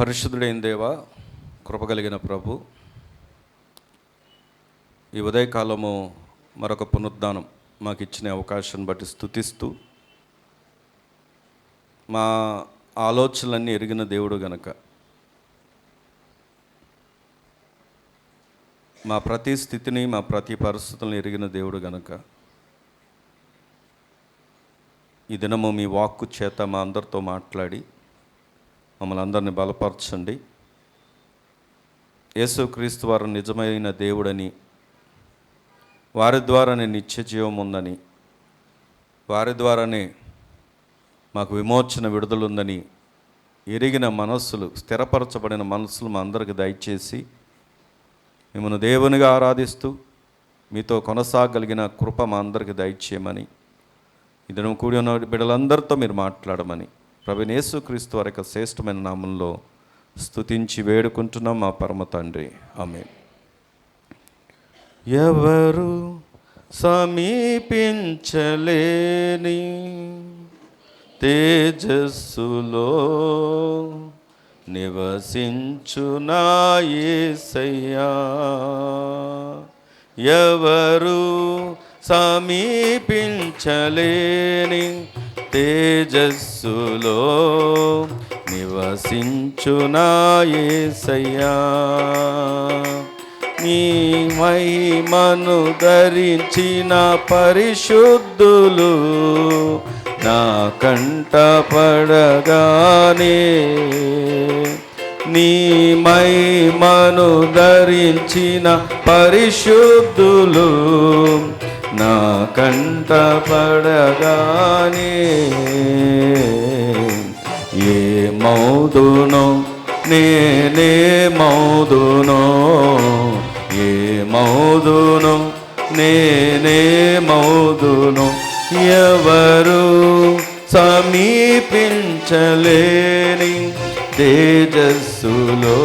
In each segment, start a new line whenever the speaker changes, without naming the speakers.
పరిశుద్ధుడైన దేవా, కృపగలిగిన ప్రభు, ఈ ఉదయకాలము మరొక పునరుద్ధానం మాకు ఇచ్చిన అవకాశాన్ని బట్టి స్తుతిస్తూ, మా ఆలోచనలన్నీ ఎరిగిన దేవుడు గనక మా ప్రతి స్థితిని, మా ప్రతి పరిస్థితులను ఎరిగిన దేవుడు గనక ఈ దినము మీ వాక్కు చేత మా అందరితో మాట్లాడి మమ్మల్ని అందరినీ బలపరచండి. యేసుక్రీస్తు వారు నిజమైన దేవుడని, వారి ద్వారానే నిత్య జీవం ఉందని, వారి ద్వారానే మాకు విమోచన విడుదలుందని ఎరిగిన మనస్సులు, స్థిరపరచబడిన మనస్సులు మా అందరికి దయచేసి మిమ్మల్ని దేవునిగా ఆరాధిస్తూ మీతో కొనసాగలిగిన కృప మా అందరికి దయచేయమని, ఈ దినం కూడి ఉన్న బిడ్డలందరితో మీరు మాట్లాడమని ప్రభువైన యేసుక్రీస్తు వారి యొక్క శ్రేష్టమైన నామంలో స్తుతించి వేడుకుంటున్నాం మా పరమ తండ్రి, ఆమేన్. ఎవరు సమీపించలేని తేజస్సులో నివసించు నా యేసయ్యా, ఎవరు సమీపించలేని తేజస్సులో నివసించు నా యేసయ్యా, నీ మహిమను ధరించిన పరిశుద్ధులు నా కంట పడగానే, నీ మహిమను ధరించిన పరిశుద్ధులు నా కంట పడగానే, ఏ మౌదునో నేనే మౌదునో, ఏ మౌదునో నేనే మౌదునో, ఎవరు సమీపించలేని తేజస్సులో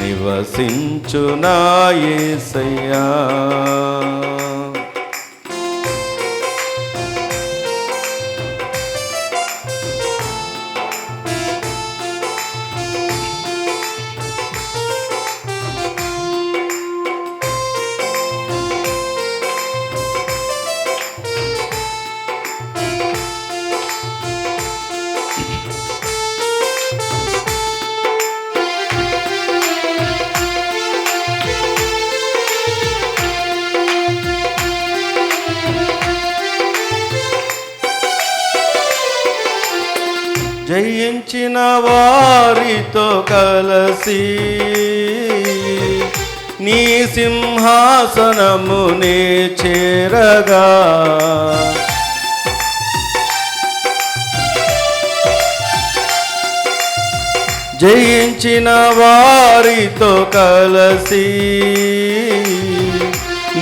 నివసించు నా యేసయ్యా. జయించిన వారితో కలసి నీ సింహాసనమునే చేరగా, జయించిన వారితో కలసి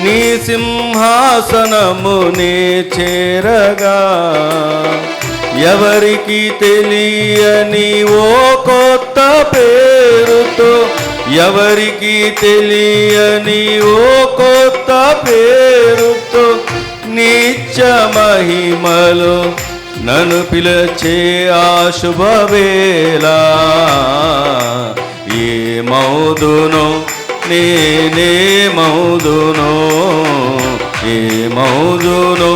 నీ సింహాసనమునే చేరగా, ఎవరికి తెలియని ఓ కొత్త పేరుతో, ఎవరికి తెలియని ఓ కొత్త పేరుతో నిత్య మహిమలో నన్ను పిలిచే ఆ శుభవేళ, ఏ మౌదునో నేనే మౌదునో, ఏ మౌదునో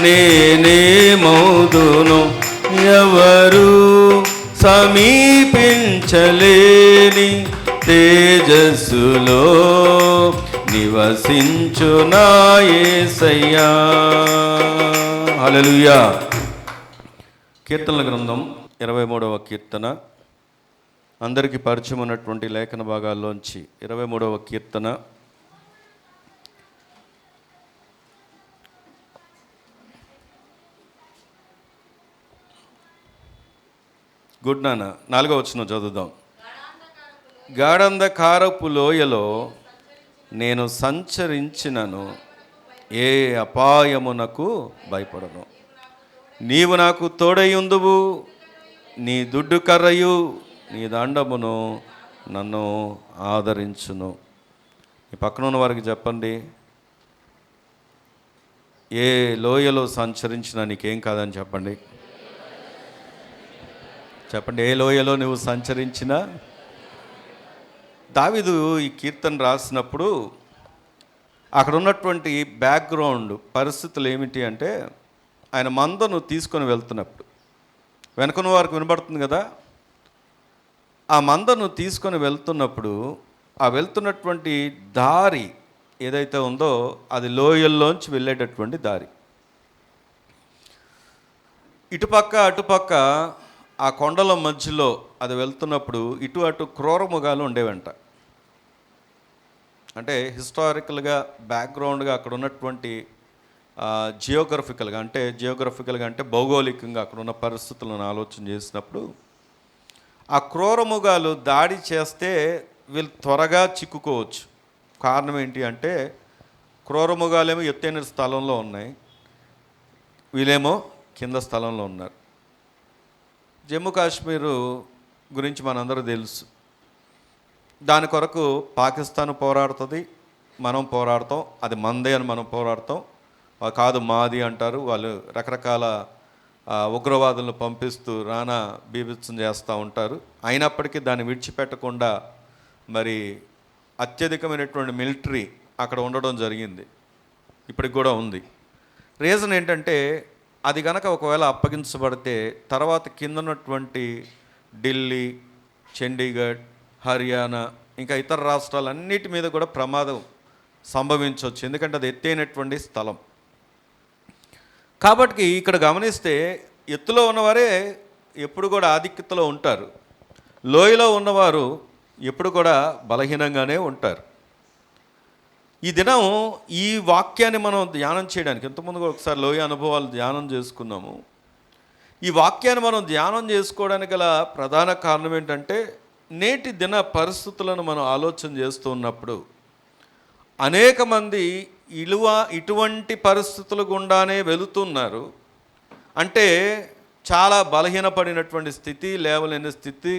నేనే మౌదునో, ఎవరు సమీపించలేని తేజస్సులో నివసించు నా యేసయ్యా. హల్లెలూయా. కీర్తనల గ్రంథం 23వ కీర్తన, అందరికీ పరిచయం ఉన్నటువంటి లేఖన భాగాల్లోంచి 23వ కీర్తన. గుడ్ నాన్న 4వ వచనం చదువుదాం. గాఢంధకారపు లోయలో నేను సంచరించినను ఏ అపాయమునకు భయపడను, నీవు నాకు తోడైయుందువు, నీ దుడ్డు కర్రయు నీ దండమును నన్ను ఆదరించును. ఈ పక్కన ఉన్న వారికి చెప్పండి, ఏ లోయలో సంచరించినా నీకేం కాదని చెప్పండి. చెప్పండి, ఏ లోయలో నువ్వు సంచరించినా. దావీదు ఈ కీర్తన రాసినప్పుడు అక్కడ ఉన్నటువంటి బ్యాక్గ్రౌండ్ పరిస్థితులు ఏమిటి అంటే, ఆయన మందను తీసుకొని వెళ్తున్నప్పుడు, వెనుకన వారికి వినబడుతుంది కదా, ఆ మందను తీసుకొని వెళ్తున్నప్పుడు ఆ వెళ్తున్నటువంటి దారి ఏదైతే ఉందో అది లోయల్లోంచి వెళ్ళేటటువంటి దారి. ఇటుపక్క అటుపక్క ఆ కొండల మధ్యలో అది వెళ్తున్నప్పుడు ఇటు అటు క్రూరముగాలు ఉండేవంట. అంటే హిస్టారికల్గా బ్యాక్గ్రౌండ్గా అక్కడ ఉన్నటువంటి జియోగ్రఫికల్గా అంటే భౌగోళికంగా అక్కడ ఉన్న పరిస్థితులను ఆలోచన చేసినప్పుడు ఆ క్రూరముగాలు దాడి చేస్తే వీళ్ళు త్వరగా చిక్కుకోవచ్చు. కారణం ఏంటి అంటే, క్రూరముగాలేమో ఎత్తైన స్థలంలో ఉన్నాయి, వీళ్ళేమో కింద స్థలంలో ఉన్నారు. జమ్మూ కాశ్మీరు గురించి మనందరూ తెలుసు. దాని కొరకు పాకిస్తాన్ పోరాడుతుంది, మనం పోరాడతాం. అది మందే అని మనం పోరాడతాం, కాదు మాది అంటారు. వాళ్ళు రకరకాల ఉగ్రవాదులను పంపిస్తూ రానా బీభత్సం చేస్తూ ఉంటారు. అయినప్పటికీ దాన్ని విడిచిపెట్టకుండా మరి అత్యధికమైనటువంటి మిలిటరీ అక్కడ ఉండడం జరిగింది, ఇప్పటికి కూడా ఉంది. రీజన్ ఏంటంటే, అది కనుక ఒకవేళ అప్పగించబడితే తర్వాత కింద ఉన్నటువంటి ఢిల్లీ, చండీగఢ్, హర్యానా ఇంకా ఇతర రాష్ట్రాలన్నిటి మీద కూడా ప్రమాదం సంభవించవచ్చు. ఎందుకంటే అది ఎత్తైనటువంటి స్థలం. కాబట్టి ఇక్కడ గమనిస్తే ఎత్తులో ఉన్నవారే ఎప్పుడు కూడా ఆధిక్యతలో ఉంటారు, లోయలో ఉన్నవారు ఎప్పుడు కూడా బలహీనంగానే ఉంటారు. ఈ దినం ఈ వాక్యాన్ని మనం ధ్యానం చేయడానికి, ఇంతకుముందు కూడా ఒకసారి లోయ అనుభవాలు ధ్యానం చేసుకున్నాము. ఈ వాక్యాన్ని మనం ధ్యానం చేసుకోవడానికి గల ప్రధాన కారణం ఏంటంటే, నేటి దిన పరిస్థితులను మనం ఆలోచన చేస్తూ ఉన్నప్పుడు అనేక మంది ఇటువంటి పరిస్థితుల గుండానే వెళుతున్నారు. అంటే చాలా బలహీనపడినటువంటి స్థితి, లేవలేని స్థితి,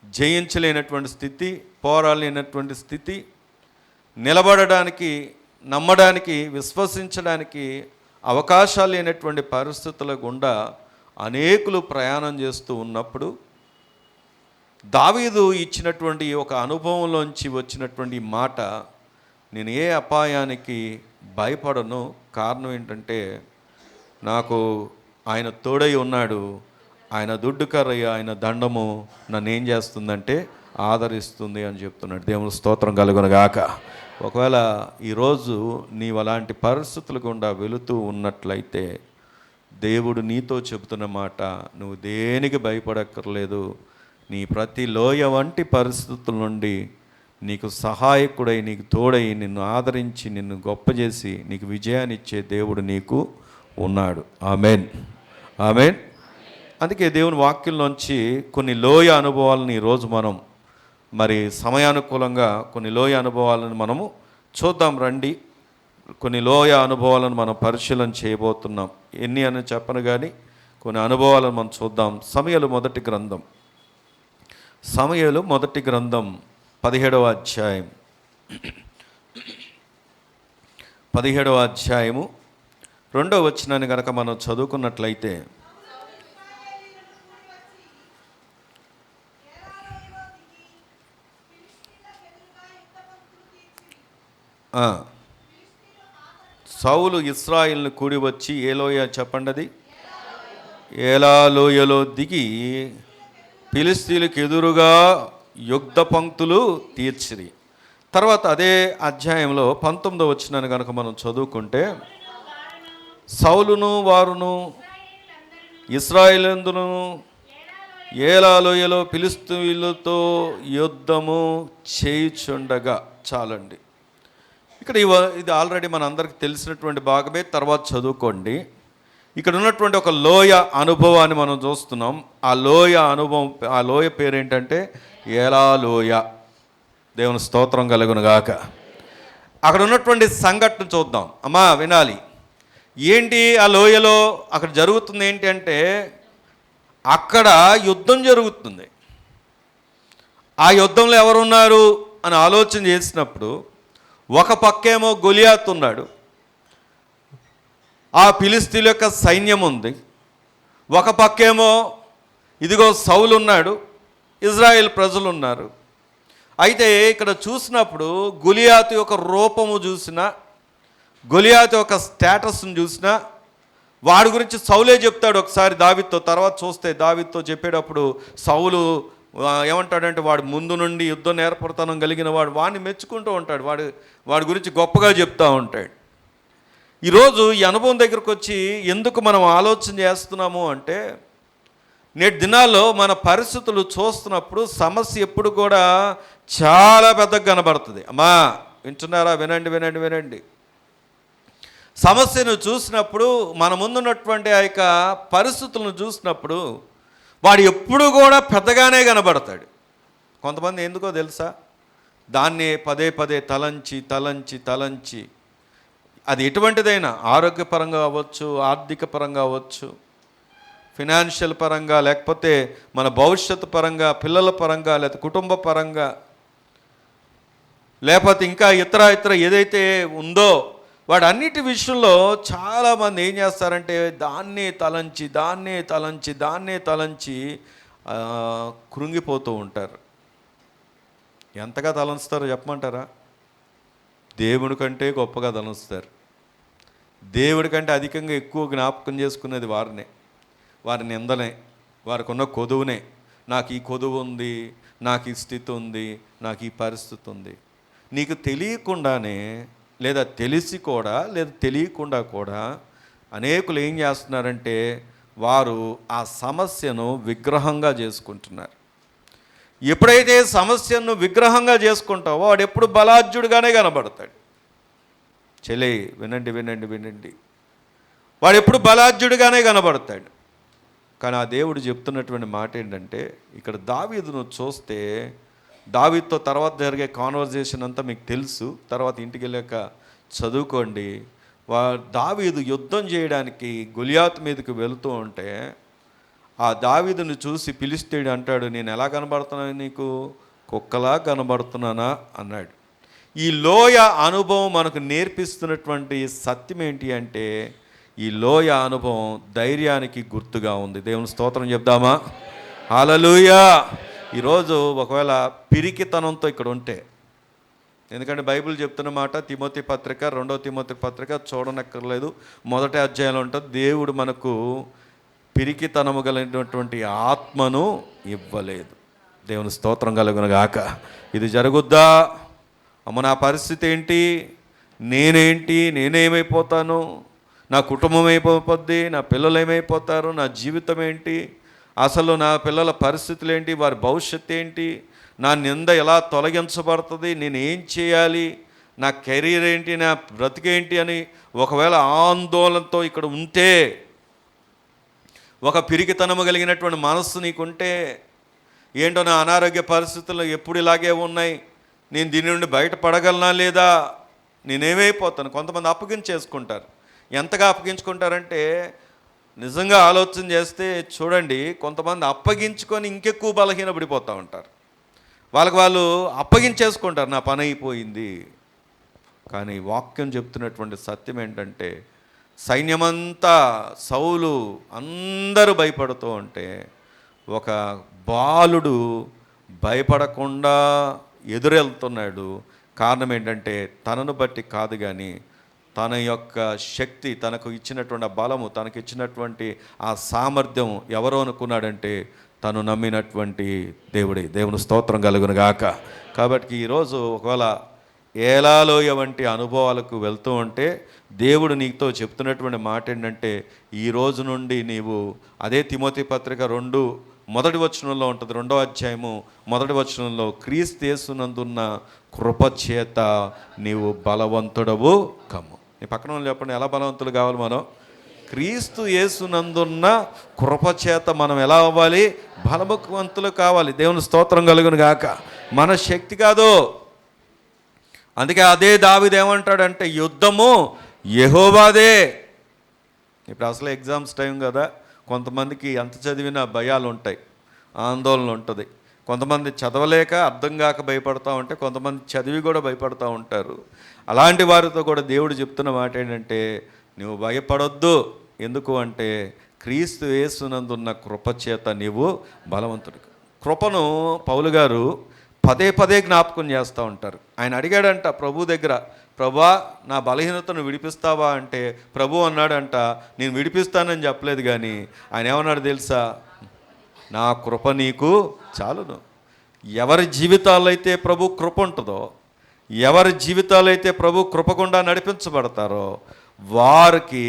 జయించలేనటువంటి స్థితి, పోరాడలేనటువంటి స్థితి, నిలబడడానికి, నమ్మడానికి, విశ్వసించడానికి అవకాశాలు లేనటువంటి పరిస్థితుల గుండా అనేకులు ప్రయాణం చేస్తూ ఉన్నప్పుడు దావీదు ఇచ్చినటువంటి ఒక అనుభవంలోంచి వచ్చినటువంటి మాట, నేను ఏ అపాయానికి భయపడను. కారణం ఏంటంటే, నాకు ఆయన తోడై ఉన్నాడు, ఆయన దుడ్డుకర్రయ్య, ఆయన దండము నన్ను ఏం చేస్తుందంటే ఆదరిస్తుంది అని చెప్తున్నాడు. దేవుని స్తోత్రం కలుగునుగాక. ఒకవేళ ఈరోజు నీవు అలాంటి పరిస్థితులు గుండా వెళుతూ ఉన్నట్లయితే దేవుడు నీతో చెబుతున్న మాట, నువ్వు దేనికి భయపడక్కర్లేదు. నీ ప్రతి లోయ వంటి పరిస్థితుల నుండి నీకు సహాయకుడై, నీకు తోడై, నిన్ను ఆదరించి, నిన్ను గొప్ప చేసి నీకు విజయాన్ని ఇచ్చే దేవుడు నీకు ఉన్నాడు. Amen, amen. అందుకే దేవుని వాక్యంలోంచి కొన్ని లోయ అనుభవాలను ఈరోజు మనం మరి సమయానుకూలంగా కొన్ని లోయ అనుభవాలను మనము చూద్దాం రండి. కొన్ని లోయ అనుభవాలను మనం పరిశీలన చేయబోతున్నాం. ఎన్ని అని చెప్పను కానీ కొన్ని అనుభవాలను మనం చూద్దాం. సమూయేలు మొదటి గ్రంథం 17వ అధ్యాయం 17వ అధ్యాయము 2వ వచనాన్ని కనుక మనం చదువుకున్నట్లయితే, సౌలు ఇశ్రాయేలును కూడి వచ్చి ఏ లోయ చెప్పండి, అది ఏలా లోయలో దిగి ఫిలిష్తీయులకు ఎదురుగా యుద్ధ పంక్తులు తీర్చిరి. తర్వాత అదే అధ్యాయంలో 19వ వచనాన్ని కనుక మనం చదువుకుంటే, సౌలును వారును ఇశ్రాయేలీయులందరూ ఏలా లోయలో ఫిలిష్తీయులతో యుద్ధము చేయుచుండగా. చాలండి. ఇక్కడ ఇది ఆల్రెడీ మన అందరికీ తెలిసినటువంటి భాగమే, తర్వాత చదువుకోండి. ఇక్కడ ఉన్నటువంటి ఒక లోయ అనుభవాన్ని మనం చూస్తున్నాం. ఆ లోయ అనుభవం, ఆ లోయ పేరేంటంటే ఏలా లోయ. దేవుని స్తోత్రం కలుగునుగాక. అక్కడ ఉన్నటువంటి సంఘటన చూద్దాం. అమ్మా వినాలి, ఏంటి ఆ లోయలో అక్కడ జరుగుతుంది ఏంటి అంటే, అక్కడ యుద్ధం జరుగుతుంది. ఆ యుద్ధంలో ఎవరున్నారు అని ఆలోచన చేసినప్పుడు, ఒక పక్కేమో గొలియాతు ఉన్నాడు, ఆ ఫిలిష్తీయుల యొక్క సైన్యం ఉంది. ఒక పక్కేమో ఇదిగో సౌలు ఉన్నాడు, ఇజ్రాయెల్ ప్రజలు ఉన్నారు. అయితే ఇక్కడ చూసినప్పుడు గొలియాతు యొక్క రూపము చూసినా, గొలియాతు యొక్క స్టేటస్ని చూసినా, వాడి గురించి సౌలే చెప్తాడు ఒకసారి దావీదుతో. తర్వాత చూస్తే దావీదుతో చెప్పేటప్పుడు సౌలు ఏమంటాడంటే, వాడు ముందు నుండి యుద్ధ నేర్పడతనం కలిగిన వాడు, వాడిని మెచ్చుకుంటూ ఉంటాడు, వాడి గురించి గొప్పగా చెప్తూ ఉంటాడు. ఈరోజు ఈ అనుభవం దగ్గరకు వచ్చి ఎందుకు మనం ఆలోచన చేస్తున్నాము అంటే, నేటి దినాల్లో మన పరిస్థితులు చూస్తున్నప్పుడు సమస్య ఎప్పుడు కూడా చాలా పెద్దగా కనబడుతుంది. అమ్మా వింటున్నారా? వినండి వినండి వినండి. సమస్యను చూసినప్పుడు, మన ముందున్నటువంటి ఆ యొక్క పరిస్థితులను చూసినప్పుడు వాడు ఎప్పుడు కూడా పెద్దగానే కనబడతాడు. కొంతమంది ఎందుకో తెలుసా, దాన్ని పదే పదే తలంచి తలంచి తలంచి, అది ఎటువంటిదైనా ఆరోగ్యపరంగా అవ్వచ్చు, ఆర్థిక పరంగా అవ్వచ్చు, ఫినాన్షియల్ పరంగా, లేకపోతే మన భవిష్యత్తు పరంగా, పిల్లల పరంగా, లేకపోతే కుటుంబ పరంగా, లేకపోతే ఇంకా ఇతర ఏదైతే ఉందో వాడన్నిటి విషయంలో చాలామంది ఏం చేస్తారంటే దాన్నే తలంచి కృంగిపోతూ ఉంటారు. ఎంతగా తలంచుతారో చెప్పమంటారా? దేవుడి కంటే గొప్పగా తలంచుతారు. దేవుడి కంటే అధికంగా ఎక్కువ జ్ఞాపకం చేసుకునేది వారి నిందనే, వారికి ఉన్న కొదువునే. నాకు ఈ కొదువు ఉంది, నాకు ఈ స్థితి ఉంది, నాకు ఈ పరిస్థితి ఉంది. నీకు తెలియకుండానే, లేదా తెలిసి కూడా, లేదా తెలియకుండా కూడా అనేకులు ఏం చేస్తున్నారంటే వారు ఆ సమస్యను విగ్రహంగా చేసుకుంటున్నారు. ఎప్పుడైతే సమస్యను విగ్రహంగా చేసుకుంటావో వాడు ఎప్పుడు బలాఢ్యుడిగానే కనబడతాడు. చెలే వినండి వినండి వినండి, వాడు ఎప్పుడు బలాఢ్యుడిగానే కనబడతాడు. కానీ ఆ దేవుడు చెప్తున్నటువంటి మాట ఏంటంటే, ఇక్కడ దావీదును చూస్తే, దావీదుతో తర్వాత జరిగే కాన్వర్జేషన్ అంతా మీకు తెలుసు, తర్వాత ఇంటికి వెళ్ళాక చదువుకోండి. దావీదు యుద్ధం చేయడానికి గొలియాతు మీదకి వెళుతూ ఉంటే ఆ దావీదును చూసి ఫిలిష్తీయుడు అంటాడు, నేను ఎలా కనబడుతున్నాను నీకు? కుక్కలా కనబడుతున్నానా అన్నాడు. ఈ లోయ అనుభవం మనకు నేర్పిస్తున్నటువంటి సత్యం ఏంటి అంటే, ఈ లోయ అనుభవం ధైర్యానికి గుర్తుగా ఉంది. దేవుని స్తోత్రం చెప్దామా? హల్లెలూయా. ఈరోజు ఒకవేళ పిరికితనంతో ఇక్కడ ఉంటే, ఎందుకంటే బైబిల్ చెప్తున్న మాట, తిమోతి పత్రిక 2 తిమోతి పత్రిక చూడనక్కర్లేదు, 1వ అధ్యాయంలో ఉంటుంది, దేవుడు మనకు పిరికితనము కలిగినటువంటి ఆత్మను ఇవ్వలేదు. దేవుని స్తోత్రం కలుగును గాక. ఇది జరుగుద్దా? అమ్మ నా పరిస్థితి ఏంటి, నేనేమైపోతాను, నా కుటుంబం అయిపోద్ది, నా పిల్లలు ఏమైపోతారు, నా జీవితం ఏంటి, అసలు నా పిల్లల పరిస్థితులు ఏంటి, వారి భవిష్యత్తు ఏంటి, నా నింద ఎలా తొలగించబడుతుంది, నేను ఏం చేయాలి, నా కెరీర్ ఏంటి, నా బ్రతికేంటి అని ఒకవేళ ఆందోళనతో ఇక్కడ ఉంటే, ఒక పిరికితనము కలిగినటువంటి మనస్సు నీకుంటే, ఏంటో నా అనారోగ్య పరిస్థితులు ఎప్పుడు ఇలాగే ఉన్నాయి, నేను దీని నుండి బయటపడగలనా లేదా, నేనేమైపోతాను. కొంతమంది అప్పగించేసుకుంటారు. ఎంతగా అప్పగించుకుంటారంటే, నిజంగా ఆలోచన చేస్తే చూడండి, కొంతమంది అప్పగించుకొని ఇంకెక్కువ బలహీనపడిపోతూ ఉంటారు. వాళ్ళు అప్పగించేసుకుంటారు, నా పని అయిపోయింది. కానీ వాక్యం చెప్తున్నటువంటి సత్యం ఏంటంటే, సైన్యమంతా సౌలు అందరూ భయపడుతూ ఉంటే ఒక బాలుడు భయపడకుండా ఎదురెళ్తున్నాడు. కారణం ఏంటంటే తనను బట్టి కాదు, కానీ తన యొక్క శక్తి, తనకు ఇచ్చినటువంటి బలము, తనకు ఇచ్చినటువంటి ఆ సామర్థ్యం ఎవరో అనుకున్నాడంటే తను నమ్మినటువంటి దేవుడే. దేవుని స్తోత్రం కలుగును గాక. కాబట్టి ఈరోజు ఒకవేళ ఏలాలోయ వంటి అనుభవాలకు వెళ్తూ ఉంటే దేవుడు నీతో చెప్తున్నటువంటి మాట ఏంటంటే, ఈ రోజు నుండి నీవు అదే తిమోతి పత్రిక 2:1 ఉంటుంది, 2వ అధ్యాయము 1 క్రీస్తు యేసునందున్న కృపచేత నీవు బలవంతుడవు కమ్ము. నీ పక్కన వాళ్ళు చెప్పండి, ఎలా బలవంతులు కావాలి మనం? క్రీస్తు యేసునందున్న కృపచేత మనం ఎలా అవ్వాలి? బలవంతులు కావాలి. దేవుని స్తోత్రం కలుగును గాక. మన శక్తి కాదు. అందుకే అదే దావీదు ఏమంటాడంటే, యుద్ధము యెహోవాదే. ఇప్పుడు అసలు ఎగ్జామ్స్ టైం కదా, కొంతమందికి ఎంత చదివినా భయాలు ఉంటాయి, ఆందోళన ఉంటుంది. కొంతమంది చదవలేక అర్థం కాక భయపడతా ఉంటే, కొంతమంది చదివి కూడా భయపడతా ఉంటారు. అలాంటి వారితో కూడా దేవుడు చెప్తున్న మాట ఏంటంటే, నువ్వు భయపడొద్దు. ఎందుకు అంటే క్రీస్తు యేసునందున్న కృపచేత నీవు బలవంతుడు. కృపను పౌలు గారు పదే పదే జ్ఞాపకం చేస్తూ ఉంటారు. ఆయన అడిగాడంట ప్రభు దగ్గర, ప్రభా నా బలహీనతను విడిపిస్తావా అంటే ప్రభు అన్నాడంట, నేను విడిపిస్తానని చెప్పలేదు, కానీ ఆయన ఏమన్నాడు తెలుసా? నా కృప నీకు చాలును. ఎవరి జీవితాల్లో అయితే ప్రభు కృప ఉంటుందో, ఎవరి జీవితాలు అయితే ప్రభు కృప గుండా నడిపించబడతారో వారికి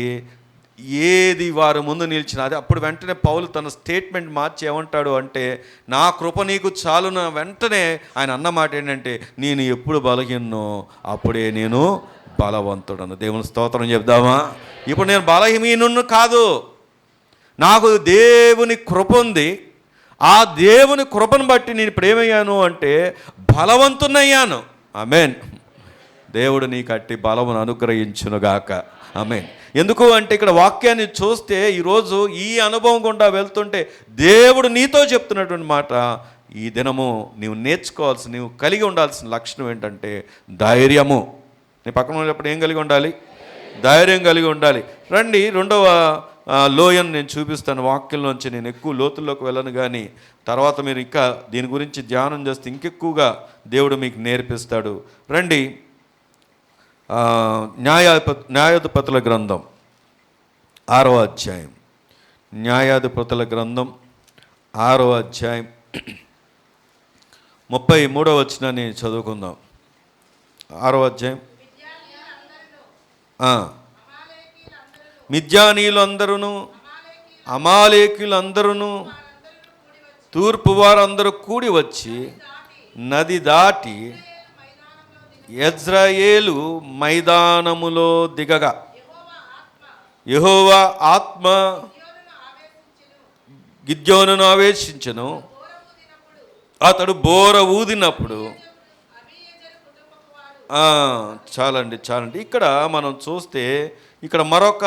ఏది వారు ముందు నిలిచిన అది. అప్పుడు వెంటనే పౌలు తన స్టేట్మెంట్ మార్చి ఏమంటాడు అంటే, నా కృప నీకు చాలున. వెంటనే ఆయన అన్న మాట ఏంటంటే, నేను ఎప్పుడు బలహీనో అప్పుడే నేను బలవంతుడను. దేవుని స్తోత్రం చెప్దామా? ఇప్పుడు నేను బలహీనును కాదు, నాకు దేవుని కృప ఉంది. ఆ దేవుని కృపను బట్టి నేను ఇప్పుడు ఏమయ్యాను అంటే బలవంతునయ్యాను. ఆమేన్. దేవుడు నీకు అట్టి బలమును అనుగ్రహించునుగాక. ఆమేన్. ఎందుకు అంటే ఇక్కడ వాక్యాన్ని చూస్తే ఈరోజు ఈ అనుభవం గుండా వెళ్తుంటే దేవుడు నీతో చెప్తున్నటువంటి మాట, ఈ దినము నీవు నేర్చుకోవాల్సిన, నీవు కలిగి ఉండాల్సిన లక్షణం ఏంటంటే ధైర్యము. నీ పక్కన ఉన్నప్పుడు ఏం కలిగి ఉండాలి? ధైర్యం కలిగి ఉండాలి. రండి, రెండవ లోయను నేను చూపిస్తాను. వాక్యంలోంచి నేను ఎక్కువ లోతుల్లోకి వెళ్ళను, కానీ తర్వాత మీరు ఇంకా దీని గురించి ధ్యానం చేస్తే ఇంకెక్కువగా దేవుడు మీకు నేర్పిస్తాడు. రండి, న్యాయాధిపతుల గ్రంథం 6వ అధ్యాయం. న్యాయాధిపతుల గ్రంథం 6వ అధ్యాయం 33వ వచనాన్ని చదువుకుందాం. 6వ అధ్యాయం. మిద్యానీయులందరూ అమాలేకీయులందరూ తూర్పు వారందరూ కూడి వచ్చి నది దాటి యెజ్రెయేలు మైదానములో దిగగా యెహోవా ఆత్మ గిద్యోనును ఆవేశించెను. అతడు బోర ఊదినప్పుడు చాలండి. ఇక్కడ మనం చూస్తే ఇక్కడ మరొక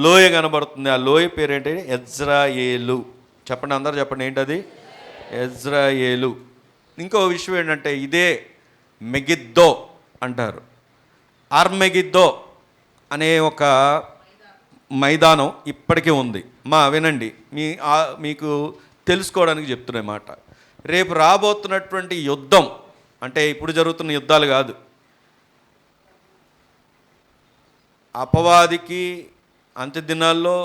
లోయ కనబడుతుంది. ఆ లోయ పేరేంటి? యెజ్రెయేలు. చెప్పండి, అందరూ చెప్పండి, ఏంటది? యెజ్రెయేలు. ఇంకో విషయం ఏంటంటే ఇదే మెగిద్దో అంటారు. ఆర్మెగిద్దో అనే ఒక మైదానం ఇప్పటికీ ఉంది. వినండి, మీకు తెలుసుకోవడానికి చెప్తున్న మాట. రేపు రాబోతున్నటువంటి యుద్ధం అంటే ఇప్పుడు జరుగుతున్న యుద్ధాలు కాదు, అపవాదికి అంత్య దినాల్లో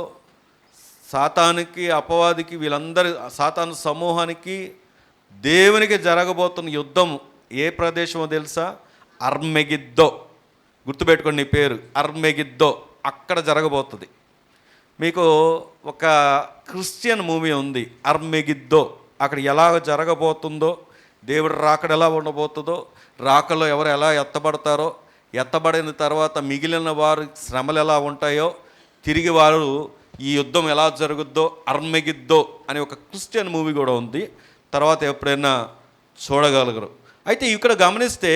సాతానికి, అపవాదికి, వీళ్ళందరి సాతాను సమూహానికి దేవునికి జరగబోతున్న యుద్ధం ఏ ప్రదేశమో తెలుసా? అర్మెగిద్దో. గుర్తుపెట్టుకోండి, నీ పేరు అర్మెగిద్దో. అక్కడ జరగబోతుంది. మీకు ఒక క్రిస్టియన్ మూవీ ఉంది అర్మెగిద్దో. అక్కడ ఎలాగ జరగబోతుందో, దేవుడు రాకడ ఎలా ఉండబోతుందో, రాకలో ఎవరు ఎలా ఎత్తబడతారో, ఎత్తబడిన తర్వాత మిగిలిన వారు శ్రమలు ఎలా ఉంటాయో, తిరిగి వారు ఈ యుద్ధం ఎలా జరుగుద్దో, అర్మెగిద్దో అనే ఒక క్రిస్టియన్ మూవీ కూడా ఉంది. తర్వాత ఎప్పుడైనా చూడగలగరు. అయితే ఇక్కడ గమనిస్తే